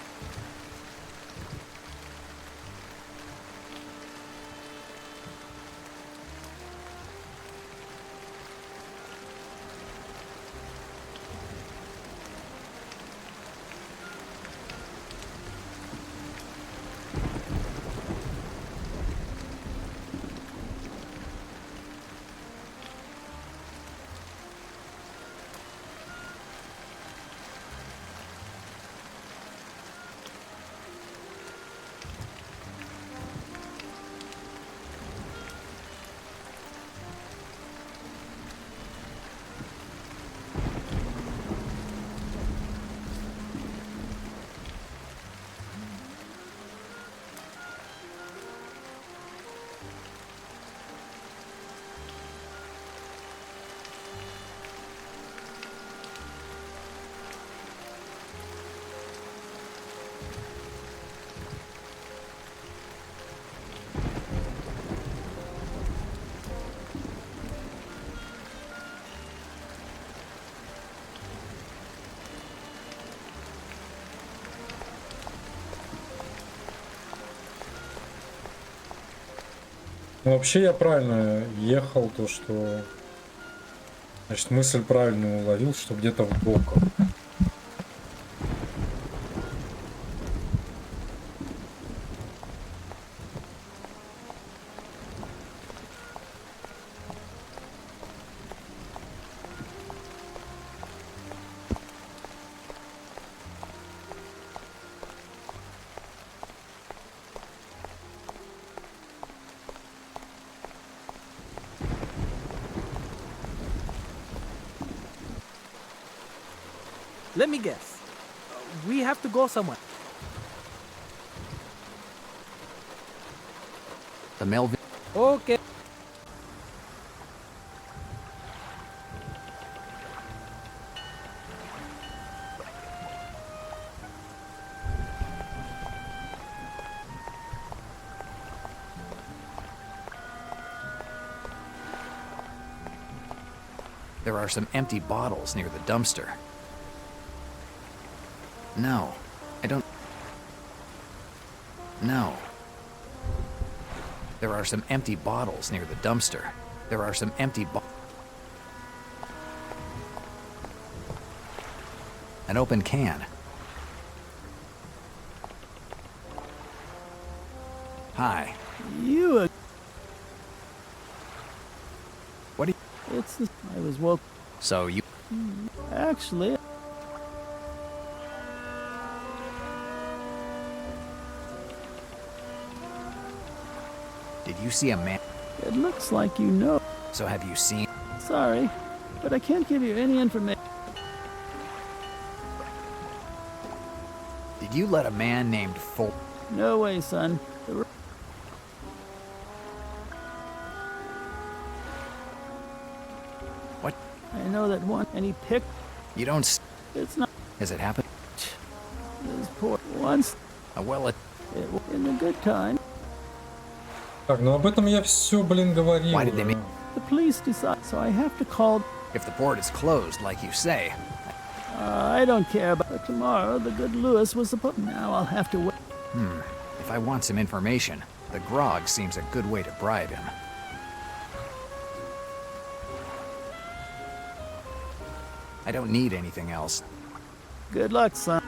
Ну, вообще я правильно ехал, то что... Значит, мысль правильно уловил, что где-то в боках. Let me guess. We have to go somewhere. The Melvin. Okay. There are some empty bottles near the dumpster. No, I don't. No. There are some empty bottles near the dumpster. There are some empty An open can. Hi. You. What do you... It's. I was woke. So you... Actually. Did you see a man? It looks like you know. So have you seen... Sorry, but I can't give you any information. Did you let a man named Fol... No way, son. What? I know that one, and he picked. You don't... It's not. Has it happened? This poor once. Well, it... It was in the good time. Так, ну об этом я все, блин, говорил. Why did they make... The police decide, so I have to call. If the port is closed, like you say... I don't care about it. Tomorrow, the good Lewis was supposed. Now I'll have to wait. If I want some information, the grog seems a good way to bribe him. I don't need anything else. Good luck, son.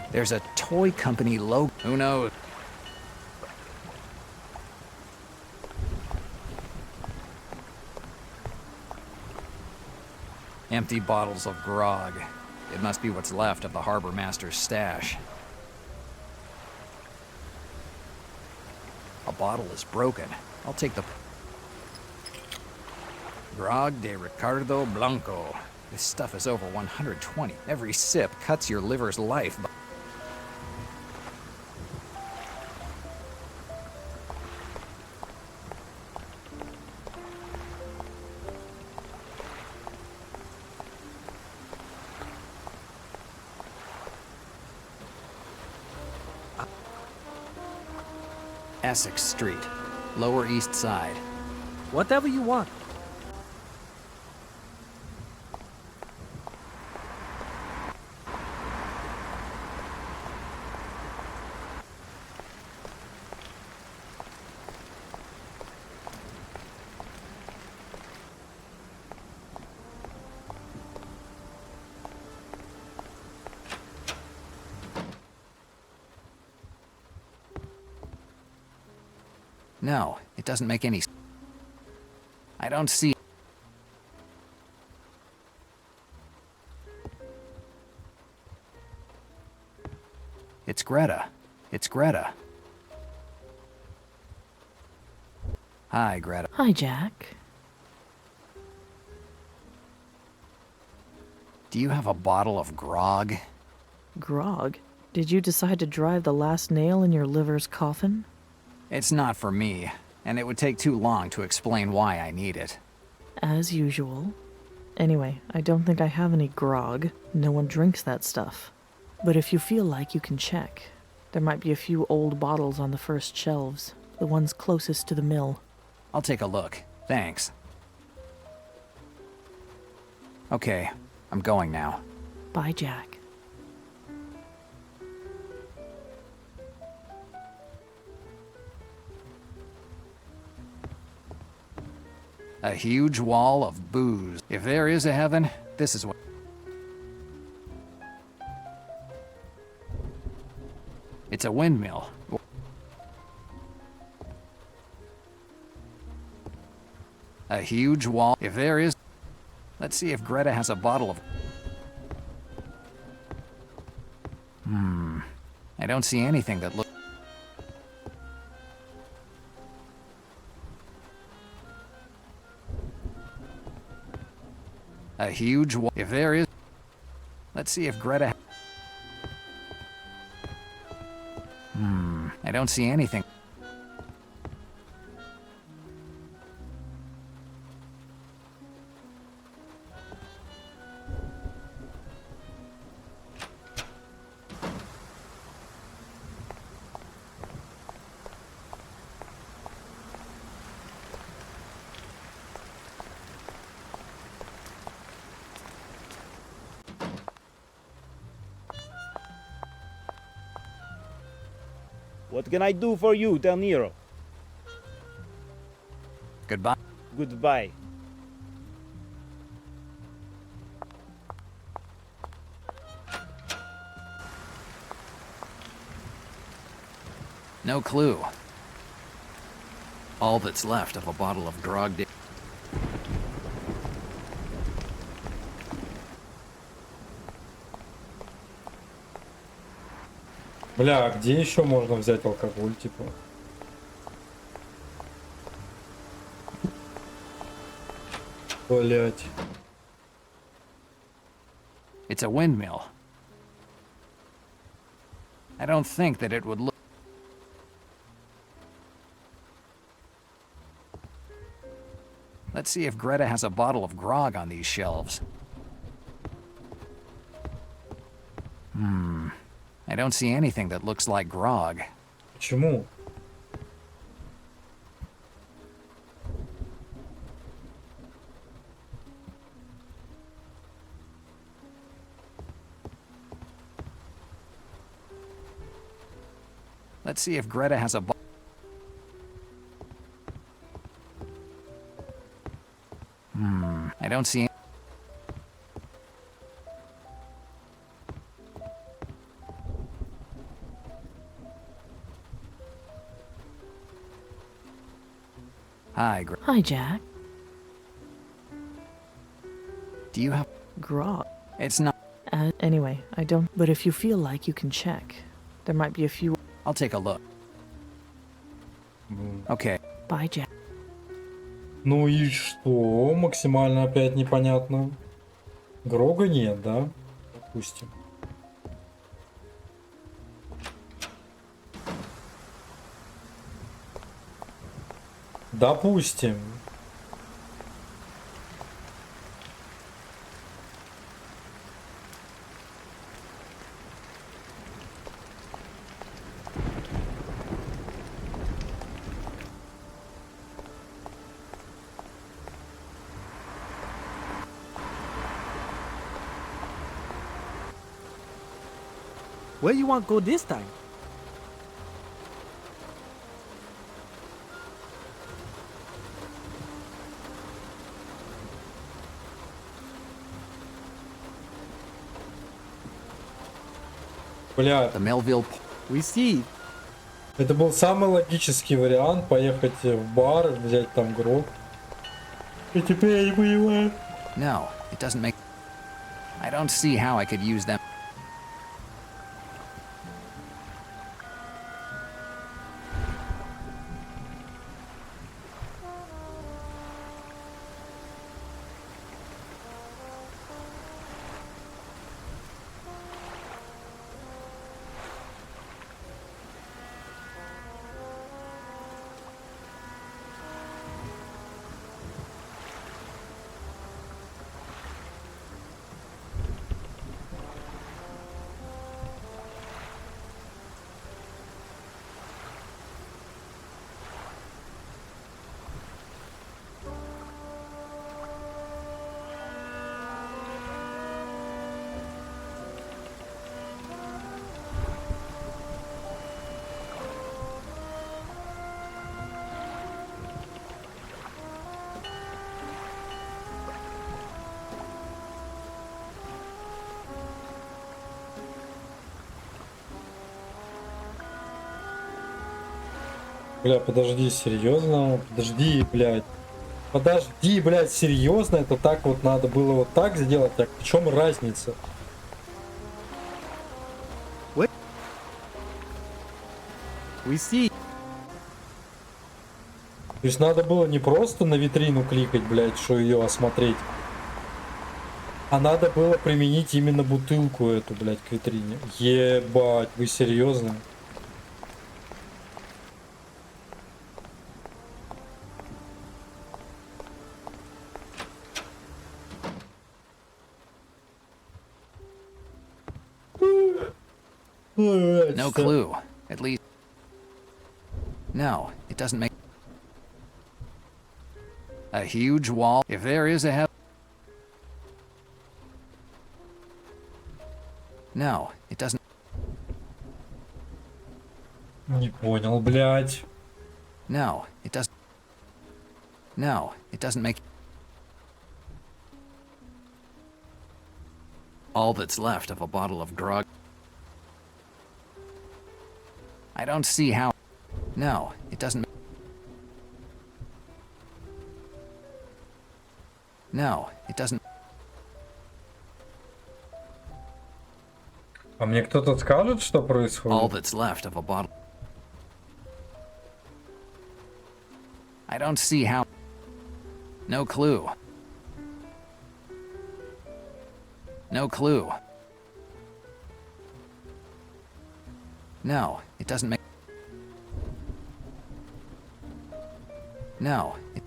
There's a toy company logo. Who knows? Empty bottles of grog. It must be what's left of the harbor master's stash. A bottle is broken. I'll take the... Grog de Ricardo Blanco. This stuff is over 120. Every sip cuts your liver's life. Essex Street, Lower East Side. Whatever you want. No, it doesn't make any. I don't see. It's Greta. It's Greta. Hi, Greta. Hi, Jack. Do you have a bottle of grog? Grog? Did you decide to drive the last nail in your liver's coffin? It's not for me, and it would take too long to explain why I need it. As usual. Anyway, I don't think I have any grog. No one drinks that stuff. But if you feel like, you can check. There might be a few old bottles on the first shelves, the ones closest to the mill. I'll take a look. Thanks. Okay, I'm going now. Bye, Jack. A huge wall of booze. If there is a heaven, this is what... It's a windmill. A huge wall. If there is... Let's see if Greta has a bottle of... I don't see anything that looks... A huge wall. If there is... Let's see if Greta... I don't see anything. What can I do for you, Del Nero? Goodbye. Goodbye. No clue. All that's left of a bottle of grog... Бля, а где еще можно взять алкоголь, типа? Блять. It's a windmill. I don't think that it would look... Let's see if Greta has a bottle of grog on these shelves. I don't see anything that looks like grog. Почему? Let's see if Greta has a bottle... I don't see... Hi, Hi, Jack. do you have... Grog. It's not... Anyway, I don't... But if you feel like, you can check. There might be a few... I'll take a look. Okay. Bye, Jack. Ну и что? Максимально опять непонятно. Грога нет, да? Допустим. Допустим. Where you want go this time? Бля, The Melville. We see. это был самый логический вариант. Поехать в бар, взять там гроб. И теперь я не понимаю. No, it doesn't make. I don't see how I could use them. Бля, подожди, серьезно? Подожди, блядь. Подожди, блядь, серьезно? Это так вот надо было вот так сделать? Так в чем разница? We see. То есть надо было не просто на витрину кликать, блядь, что ее осмотреть. А надо было применить именно бутылку эту, блядь, к витрине. Ебать, вы серьезно? No clue. At least. No, it doesn't make. A huge wall. If there is a hell. No, it doesn't. Не понял, блядь. No, it doesn't. No, it doesn't make. All that's left of a bottle of grog. I don't see how. No, it doesn't. No, it doesn't. А мне кто-то скажет, что All происходит? that's left of a bottle. I don't see how. No clue. No clue. No, it doesn't make. No, it.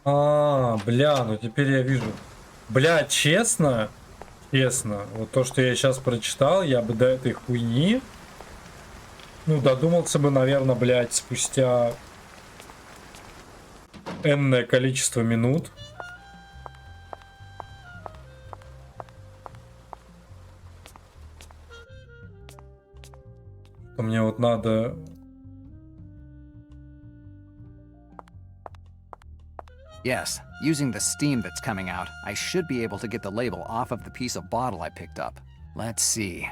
А, бля, ну теперь я вижу. Бля, честно, вот то, что я сейчас прочитал, я бы до этой хуйни, ну, додумался бы, наверное, блядь, спустя энное количество минут. То мне вот надо... Yes, using the steam that's coming out, I should be able to get the label off of the piece of bottle I picked up. Let's see.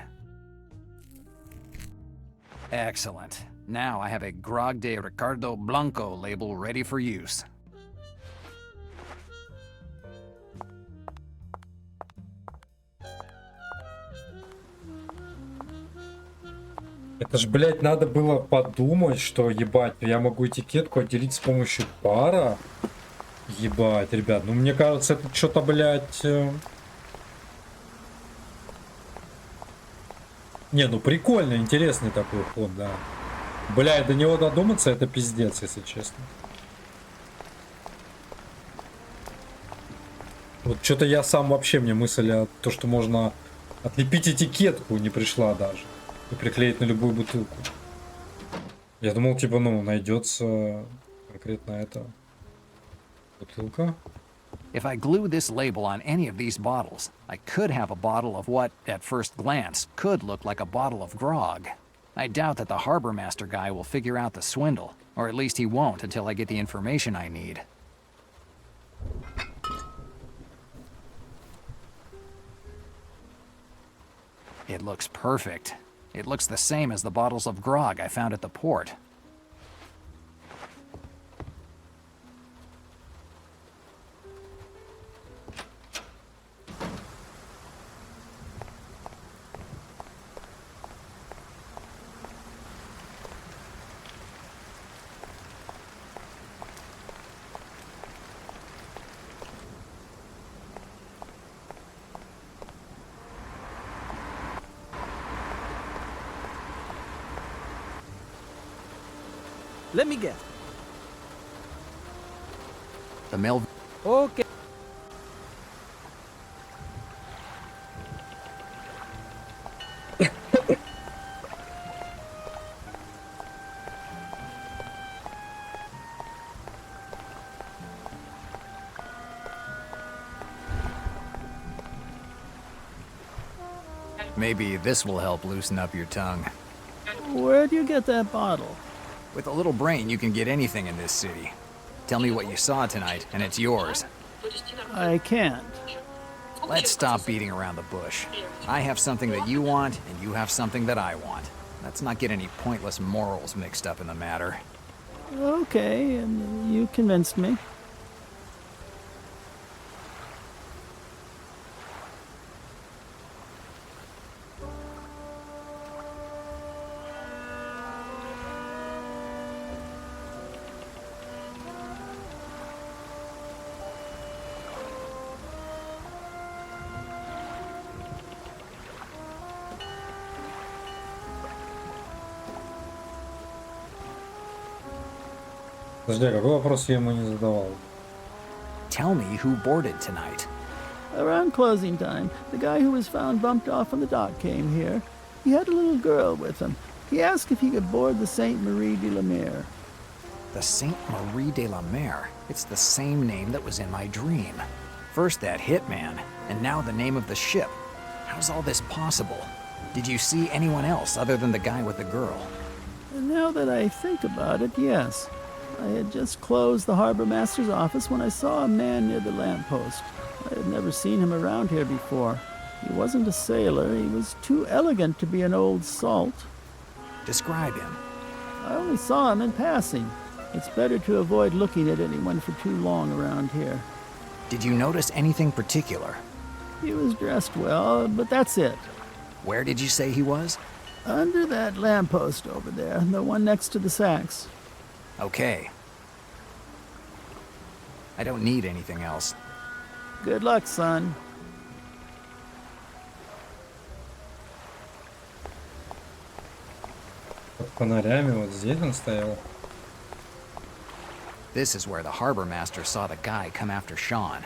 Excellent. Now I have a Grog de Ricardo Blanco label ready for use. Это ж, блядь, надо было подумать, что, ебать, я могу этикетку отделить с помощью пара. Ебать, ребят, ну мне кажется, это что-то, блядь... Не, ну прикольно, интересный такой ход, да. Блядь, до него додуматься, это пиздец, если честно. Вот что-то я сам вообще, мне мысль о том, что можно отлепить этикетку, не пришла даже. И приклеить на любую бутылку. Я думал, типа, ну, найдется конкретно эта бутылка. If I glue this label on any of these bottles, I could have a bottle of what, at first glance, could look like a bottle of grog. I doubt that the harbor master guy will figure out the swindle, or at least he won't until I get the information I need. It looks perfect. It looks the same as the bottles of grog I found at the port. Let me guess. The mill... Okay. Maybe this will help loosen up your tongue. Where'd you get that bottle? With a little brain, you can get anything in this city. Tell me what you saw tonight, and it's yours. I can't. Let's stop beating around the bush. I have something that you want, and you have something that I want. Let's not get any pointless morals mixed up in the matter. Okay, and you convinced me. Подожди, а какой вопрос я ему не задавал? Tell me who boarded tonight. Around closing time, the guy who was found bumped off on the dock came here. He had a little girl with him. He asked if he could board the Sainte Marie de la Mer. The Sainte Marie de la Mer. It's the same name that was in my dream. First that hitman, and now the name of the ship. How's all this possible? Did you see anyone else other than the guy with the girl? And now that I think about it, yes. I had just closed the harbor master's office when I saw a man near the lamppost. I had never seen him around here before. He wasn't a sailor. He was too elegant to be an old salt. Describe him. I only saw him in passing. It's better to avoid looking at anyone for too long around here. Did you notice anything particular? He was dressed well, but that's it. Where did you say he was? Under that lamppost over there, the one next to the sacks. Okay. I don't need anything else. Good luck, son. Под фонарями вот здесь он стоял. This is where the harbor master saw the guy come after Sean.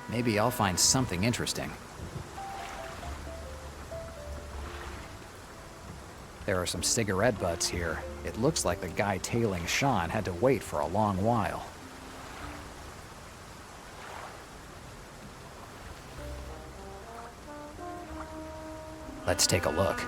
Maybe I'll find something interesting. There are some cigarette butts here. It looks like the guy tailing Sean had to wait for a long while. Let's take a look.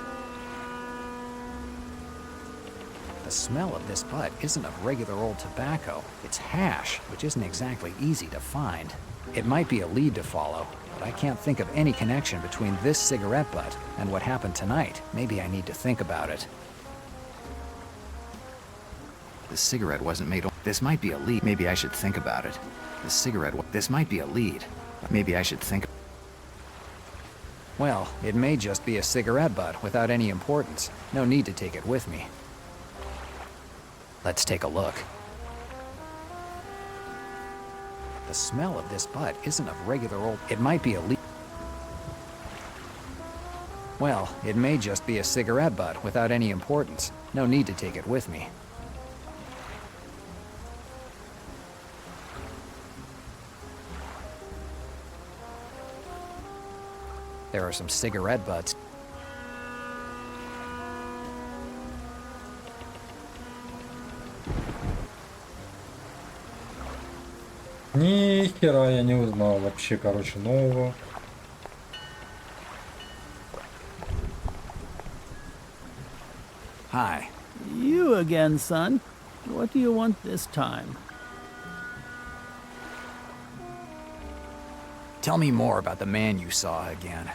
The The smell of this butt isn't of regular old tobacco. It's hash, which isn't exactly easy to find. It might be a lead to follow, but I can't think of any connection between this cigarette butt and what happened tonight. Maybe I need to think about it. The cigarette wasn't made. This might be a lead. Maybe I should think about it. The cigarette. This might be a lead. Maybe I should think. Well, it may just be a cigarette butt without any importance. No need to take it with me. Let's take a look. The smell of this butt isn't of regular old. It might be a lead. Well, it may just be a cigarette butt without any importance. No need to take it with me. There are some cigarette butts. Ни хера я не узнал вообще, короче, нового. Hi. You again, son. What do you want this time? Tell me more about the man you saw again.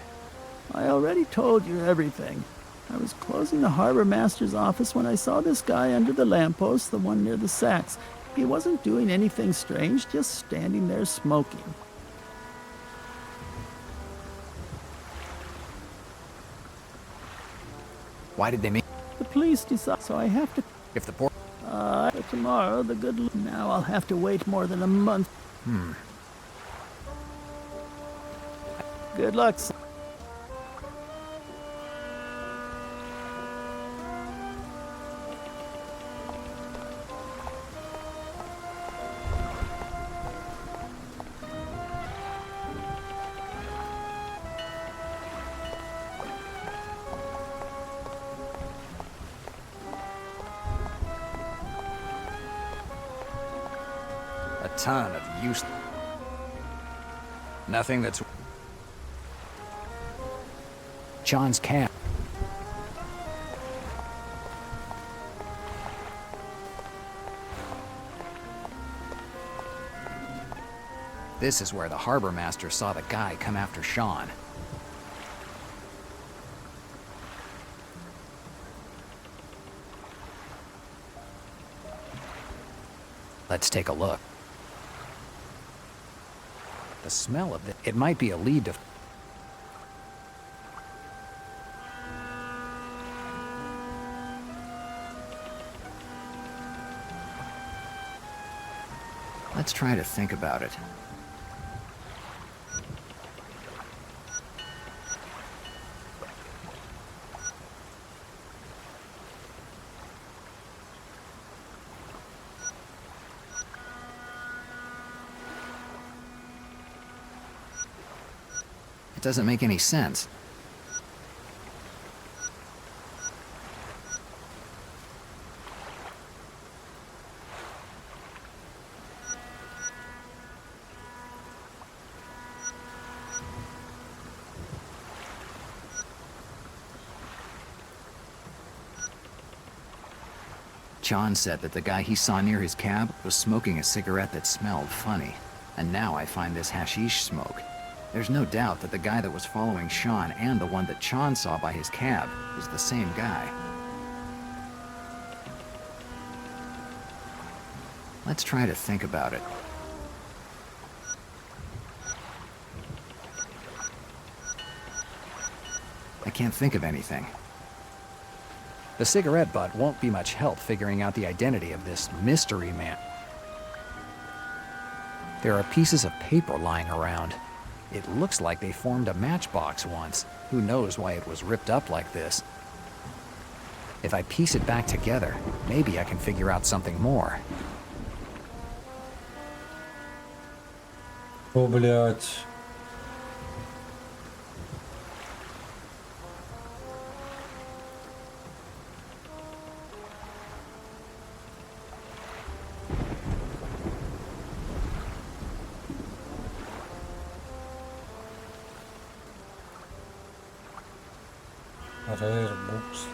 I already told you everything. I was closing the harbor master's office when I saw this guy under the lamppost, the one near the sacks. He wasn't doing anything strange, just standing there smoking. Why did they make... The police decide, so I have to... If the poor... But tomorrow, the good... Now I'll have to wait more than a month. Good luck, son. A ton of use... Nothing that's... John's cab. This is where the harbor master saw the guy come after Sean. Let's take a look. The smell of it might be a lead to... Let's try to think about it. It doesn't make any sense. John said that the guy he saw near his cab was smoking a cigarette that smelled funny. And now I find this hashish smoke. There's no doubt that the guy that was following Sean and the one that Sean saw by his cab is the same guy. Let's try to think about it. I can't think of anything. The cigarette butt won't be much help figuring out the identity of this mystery man. There are pieces of paper lying around. It looks like they formed a matchbox once. Who knows why it was ripped up like this? If I piece it back together, maybe I can figure out something more. О, блядь. Rare books.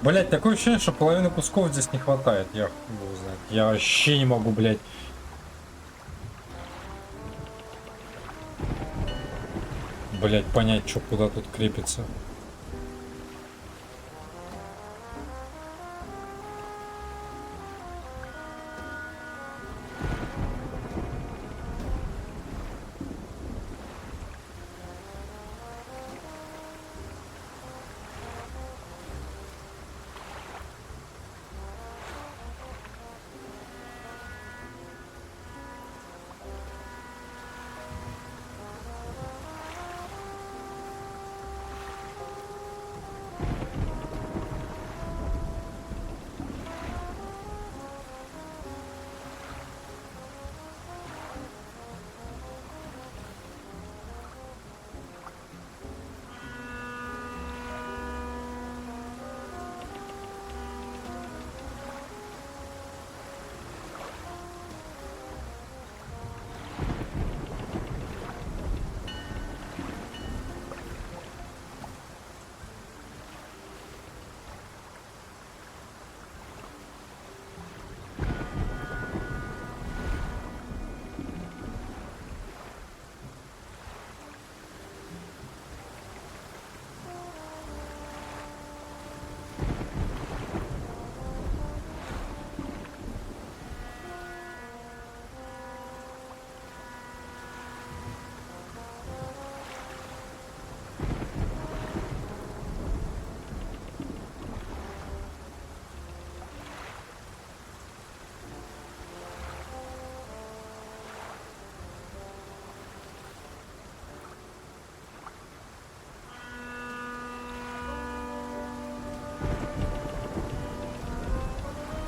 Блять, такое ощущение, что половины кусков здесь не хватает. Я хуй его знает. Я вообще не могу, блять. Блять, понять, что куда тут крепится.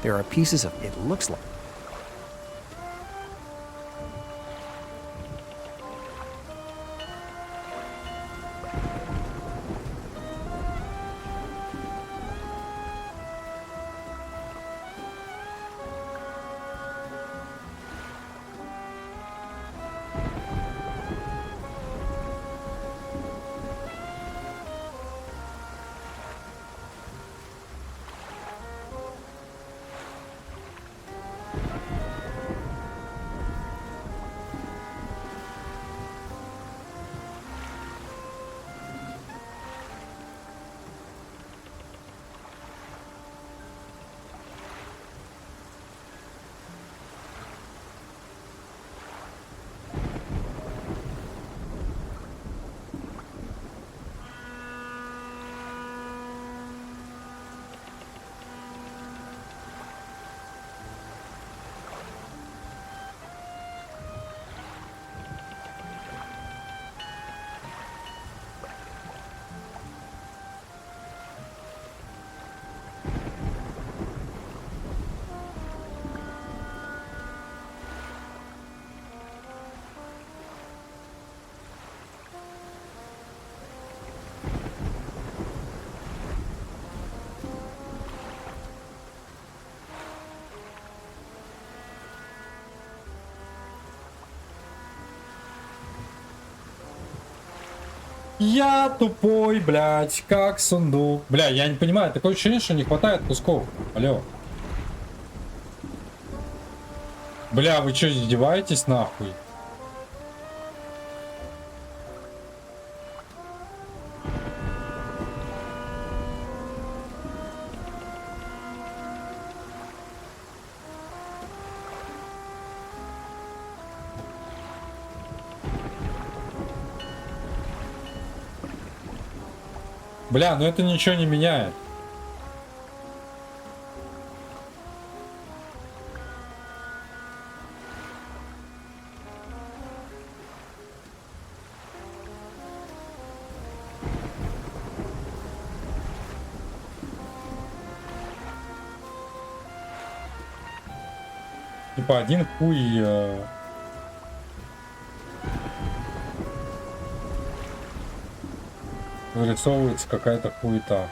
There are pieces of it looks like. Я тупой, блядь, как сундук. Бля, я не понимаю, такое ощущение, что не хватает кусков. Алло. Бля, вы что, издеваетесь нахуй? Бля, ну это ничего не меняет. Типа один хуй... вырисовывается какая-то хуета.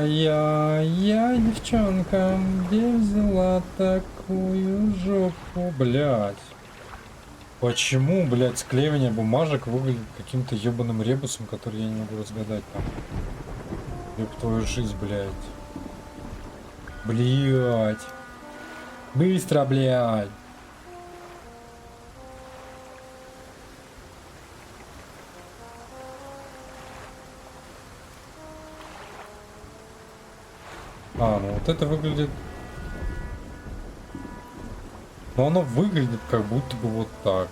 Я девчонка, где взяла такую жопу, блядь. Почему, блядь, склеивание бумажек выглядит каким-то ебаным ребусом, который я не могу разгадать там? Ёб твою жизнь, блядь. Блядь. Быстро, блядь. Ну вот это выглядит... Но оно выглядит как будто бы вот так.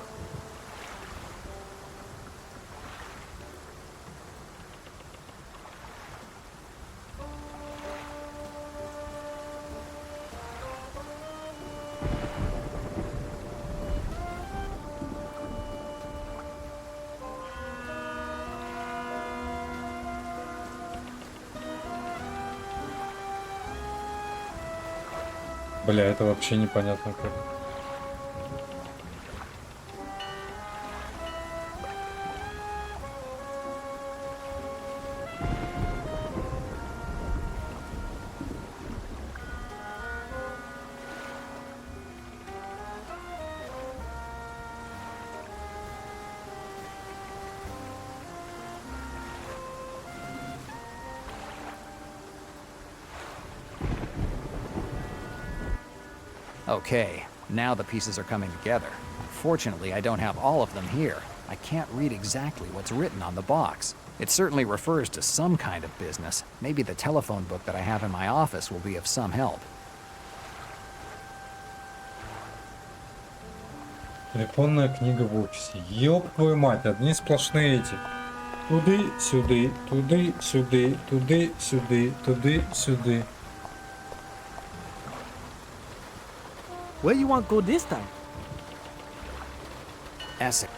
Бля, это вообще непонятно как. Okay, now the pieces are coming together. Fortunately, I don't have all of them here. I can't read exactly what's written on the box. It certainly refers to some kind of business. Maybe the telephone book that I have in my office will be of some help. Телефонная книга в офисе. Ёб твою мать, одни сплошные эти. Туды, сюды, туды, сюды, туды, сюды, туды, сюды. Where you want to go this time? Essex.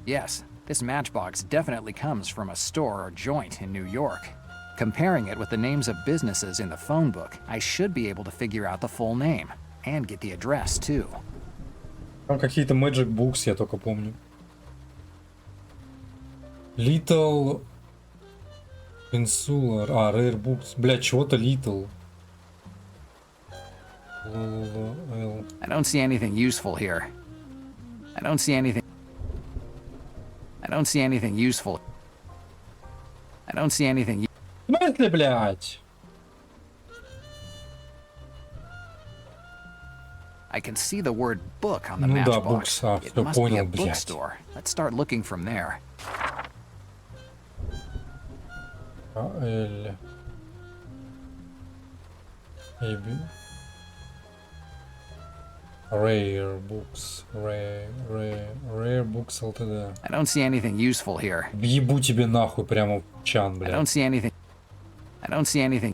Yes, this matchbox definitely comes from a store or joint in New York. Comparing it with the names of businesses in the phone book, I should be able to figure out the full name and get the address too. Там какие-то Magic Books, я только помню. Little Peninsular. Rare Books. Блядь, чего-то Little. I don't see anything useful here. I don't see anything useful. I don't see anything. В смысле, блядь? I can see the word book on the Ну да, matchbox. books, It всё must be a понял, блядь. bookstore. Let's start looking from there. L. Maybe. Rare Books. Rare Books Ltd. I don't see anything useful here. Ебу тебе нахуй прямо в чан, I блядь. don't see anything. I don't see anything.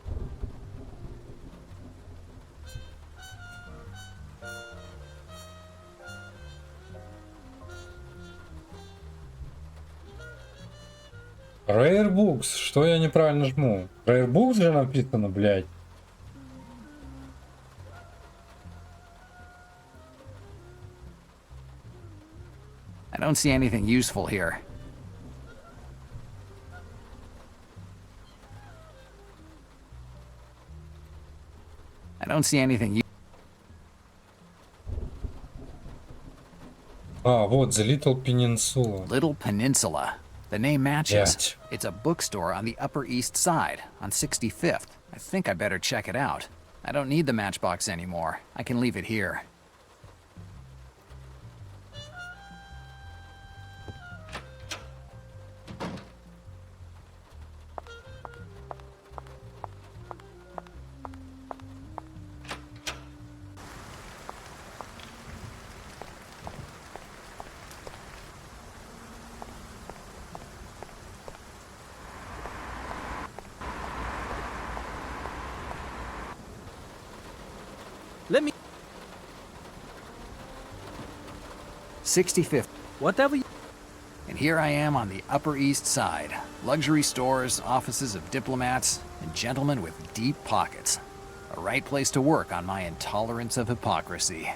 Rare Books. Что я неправильно жму? Rare Books же написано, блядь. I don't see anything useful here. I don't see anything. Вот, The Little Peninsula. Little Peninsula. The name matches. Блять. It's a bookstore on the Upper East Side, on 65th. I think I better check it out. I don't need the matchbox anymore. I can leave it here. Let me. 65th. Whatever you. And here I am on the Upper East Side. Luxury stores, offices of diplomats, and gentlemen with deep pockets. A right place to work on my intolerance of hypocrisy.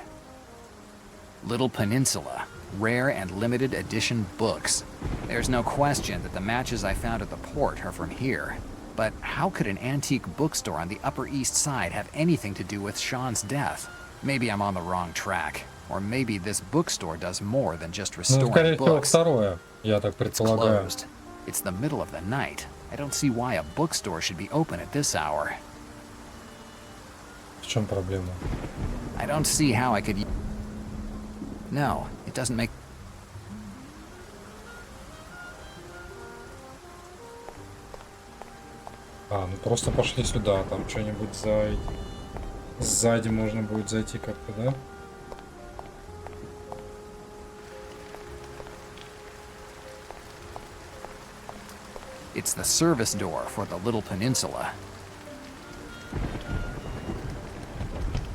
Little Peninsula. Rare and limited edition books. There's no question that the matches I found at the port are from here. But how could an antique bookstore on the Upper East Side have anything to do with Sean's death? Maybe I'm on the wrong track. Or maybe this bookstore does more than just Ну, restoring скорее всего, books. второе, я так It's предполагаю. closed. It's the middle of the night. I don't see why a bookstore should be open at this hour. В чем проблема? I don't see how I could... No, it doesn't make... А, ну просто пошли сюда, там что-нибудь сзади можно будет зайти как-то, да? It's the service door for the Little Peninsula.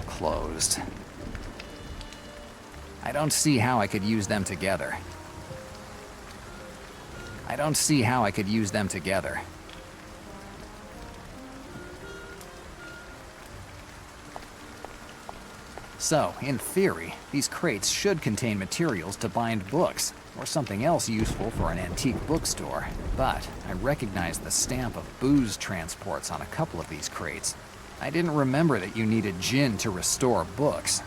Closed. I don't see how I could use them together. I don't see how I could use them together. So, in theory, these crates should contain materials to bind books, or something else useful for an antique bookstore. But I recognize the stamp of booze transports on a couple of these crates. I didn't remember that you needed gin to restore books.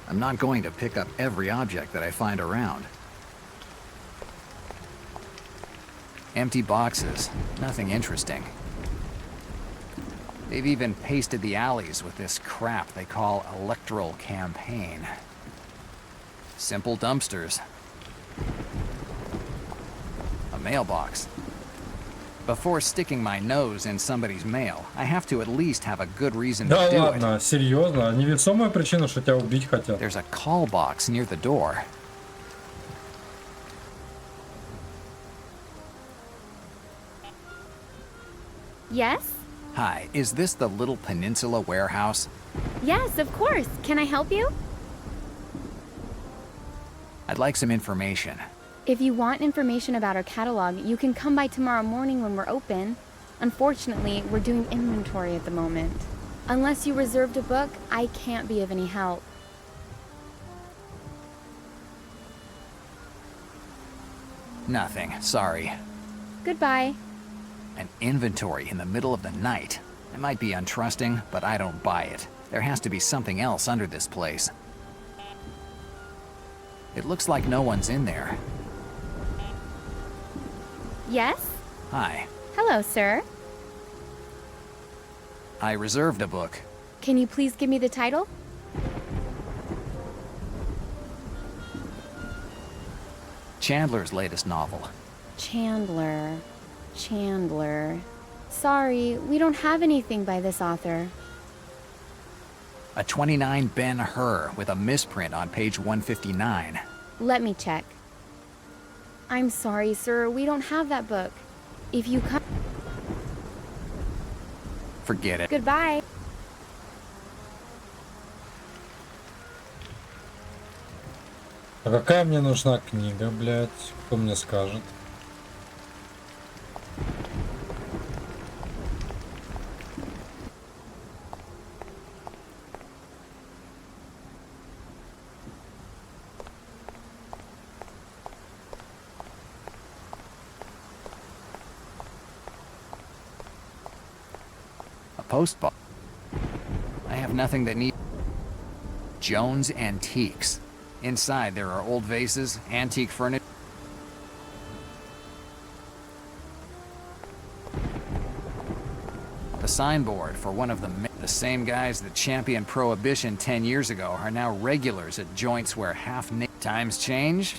I'm not going to pick up every object that I find around. Empty boxes, nothing interesting. They've even pasted the alleys with this crap they call electoral campaign. Simple dumpsters. A mailbox. Before sticking my nose in somebody's mail, I have to at least have a good reason Да to do it. ладно, серьезно? Невесомая причина, что тебя убить хотят. There's a call box near the door. Yes? Hi, is this the Little Peninsula warehouse? Yes, of course. Can I help you? I'd like some information. If you want information about our catalog, you can come by tomorrow morning when we're open. Unfortunately, we're doing inventory at the moment. Unless you reserved a book, I can't be of any help. Nothing, sorry. Goodbye. An inventory in the middle of the night. I might be untrusting, but I don't buy it. There has to be something else under this place. It looks like no one's in there. Yes? Hi. Hello, sir. I reserved a book. Can you please give me the title? Chandler's latest novel. Chandler. Sorry, we don't have anything by this author. A 29 Ben-Hur with a misprint on page 159. Let me check. I'm sorry, sir, we don't have that book. If you come... Forget it. Goodbye. А какая мне нужна книга, блядь? Кто мне скажет? A postbox. I have nothing that needs... Jones Antiques. Inside there are old vases, antique furniture. signboard for one of the same guys that championed Prohibition 10 years ago are now regulars at joints where times change.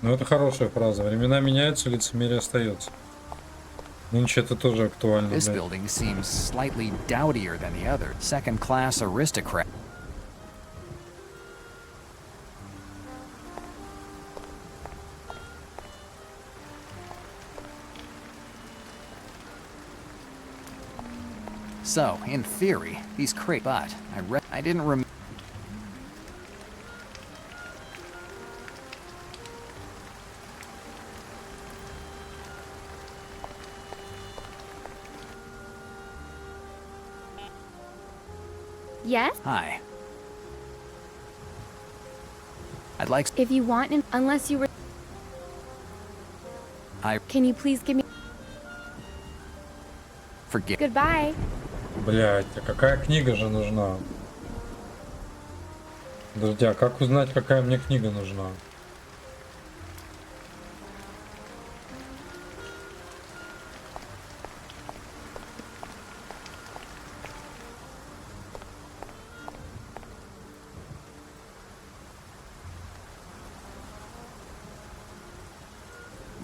Ну, это хорошая фраза. Времена меняются, лицемерие остается. Нынче это тоже актуально, This блядь. building seems slightly dowdier than the other. Second-class aristocrat. So, in theory, these crates, but I didn't remember. Yes? Hi. I'd like. If you want, unless you were. Can you please give me. Forget. Goodbye. Блядь, а какая книга же нужна? Подожди, а как узнать, какая мне книга нужна?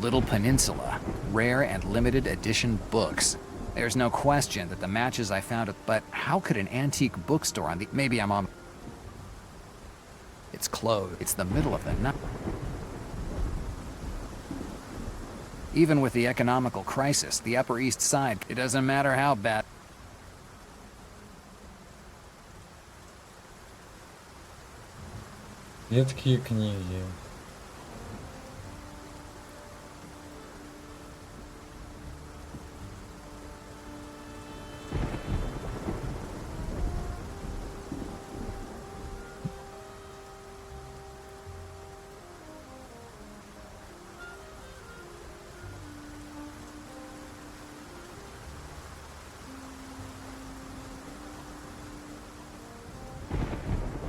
Little Peninsula, rare and limited edition books. There's no question that the matches I found, but how could an antique bookstore on the, maybe I'm on, it's closed, it's the middle of the night. Even with the economical crisis, the Upper East Side, it doesn't matter how bad. Редкие книги.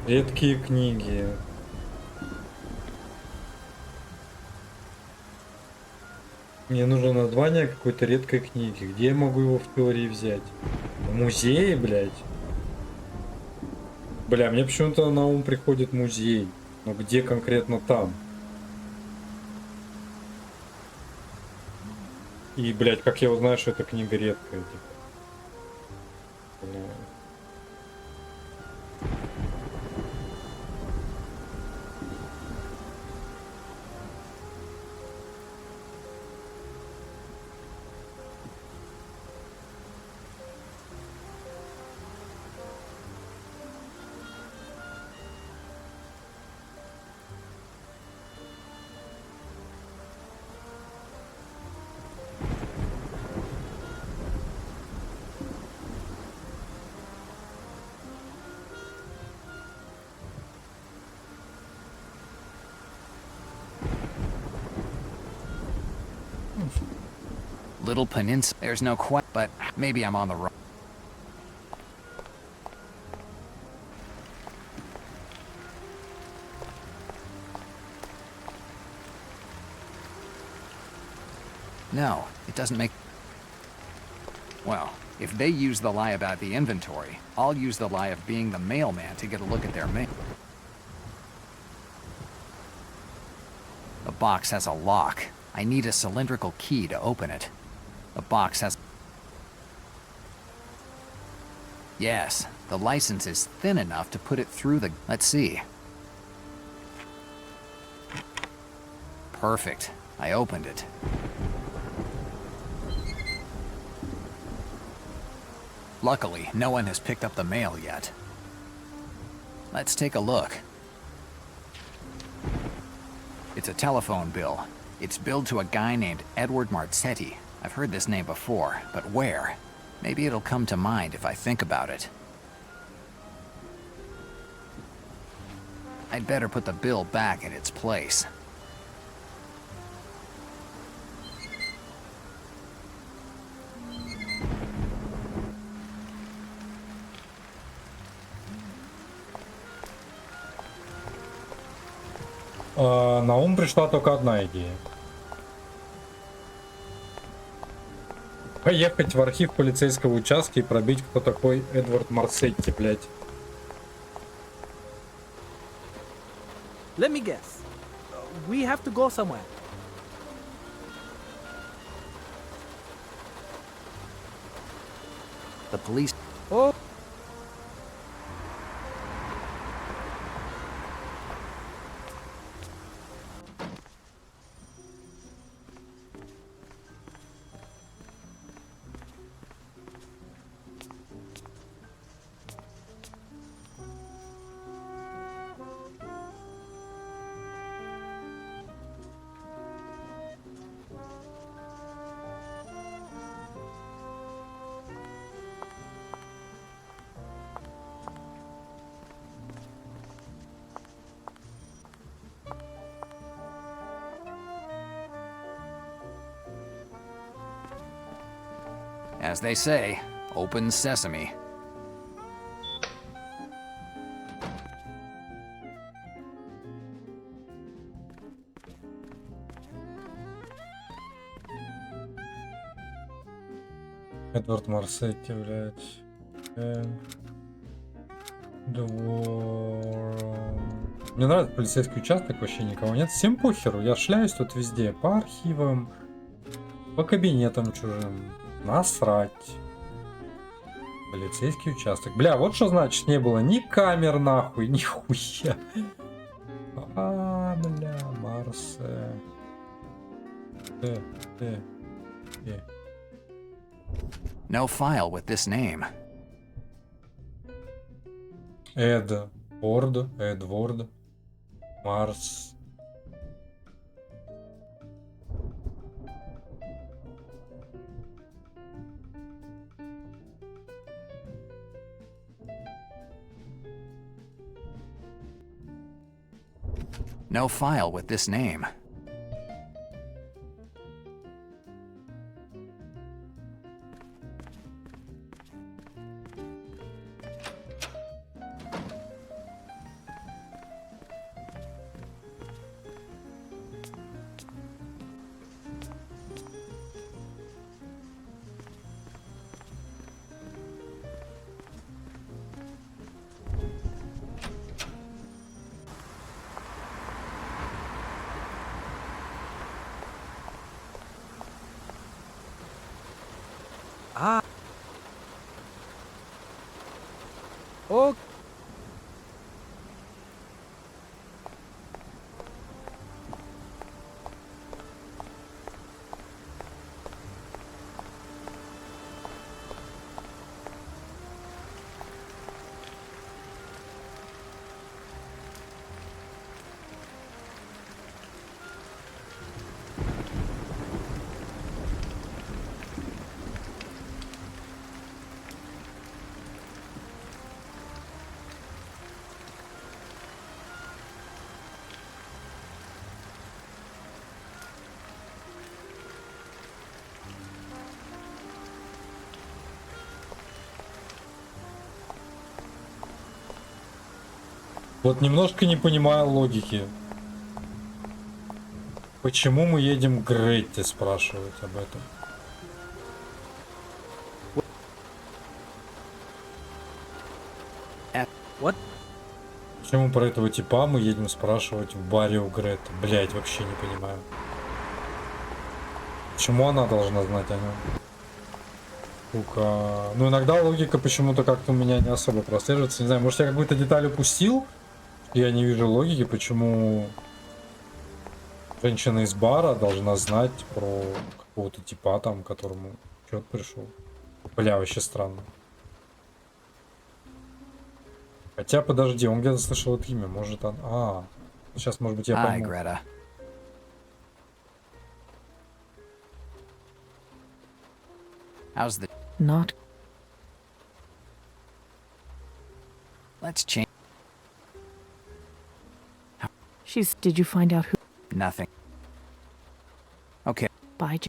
Редкие книги. Мне нужно название какой-то редкой книги. Где я могу его в теории взять? В музее, блядь? Бля, мне почему-то на ум приходит музей. Но где конкретно там? И, блядь, как я узнаю, что эта книга редкая, типа? Бля. Little Peninsula, there's no question, but maybe I'm on the wrong. No, it doesn't make. Well, if they use the lie about the inventory, I'll use the lie of being the mailman to get a look at their mail. The box has a lock. I need a cylindrical key to open it. The box has. Yes, the license is thin enough to put it through the. Let's see. Perfect. I opened it. Luckily, no one has picked up the mail yet. Let's take a look. It's a telephone bill. It's billed to a guy named Edward Marzetti. I've heard this name before, but where? Maybe it'll come to mind if I think about it. I'd better put the bill back in its place. На ум пришла только одна идея. Поехать в архив полицейского участка и пробить, кто такой Эдвард Марсетти, блядь. Let me guess. We have to go somewhere. The police. Oh, As they say, open sesame. Эдвард Марсетти, блядь. Мне нравится полицейский участок, вообще никого нет. Всем похеру, я шляюсь тут везде. По архивам, по кабинетам чужим. Насрать. Полицейский участок. Бля, вот что значит не было ни камер нахуй, ни хуя. Бля, Марсе. No file with this name. Эдвард, Марс. No file with this name. ah. Oh. Вот немножко не понимаю логики. Почему мы едем к Гретте спрашивать об этом? What? Почему про этого типа мы едем спрашивать в баре у Гретты? Блять, вообще не понимаю. Почему она должна знать о нем? Сука. Ну иногда логика почему-то как-то у меня не особо прослеживается. Не знаю, может я какую-то деталь упустил? Я не вижу логики, почему женщина из бара должна знать про какого-то типа там, к которому счет пришел. Бля, вообще странно. Хотя, подожди, он где-то слышал это имя. Может он... сейчас, может быть, я Hi, пойму. Greta. How's the... Not. Let's change... Did you find out who? Nothing. Okay. Bye.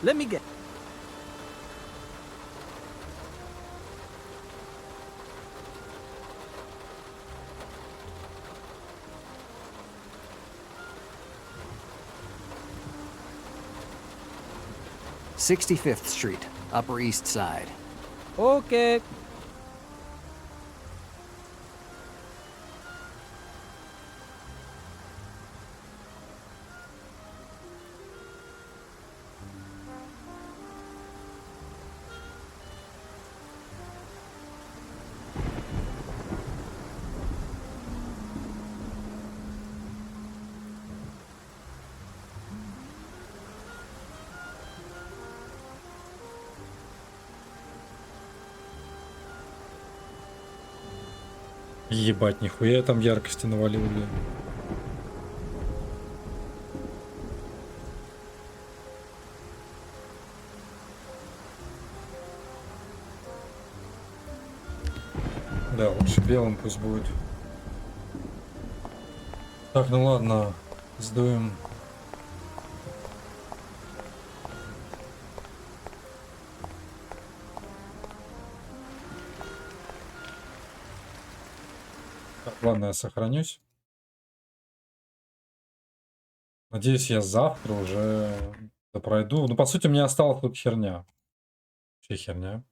Let me get. — 65th Street, Upper East Side. Okay. Ебать, нихуя там яркости навалил, блин. Да, лучше белым пусть будет. Так, ну ладно, сдуем. Так, ладно, я сохранюсь. Надеюсь, я завтра уже пройду. Ну, по сути, у меня осталась тут херня. Вообще херня.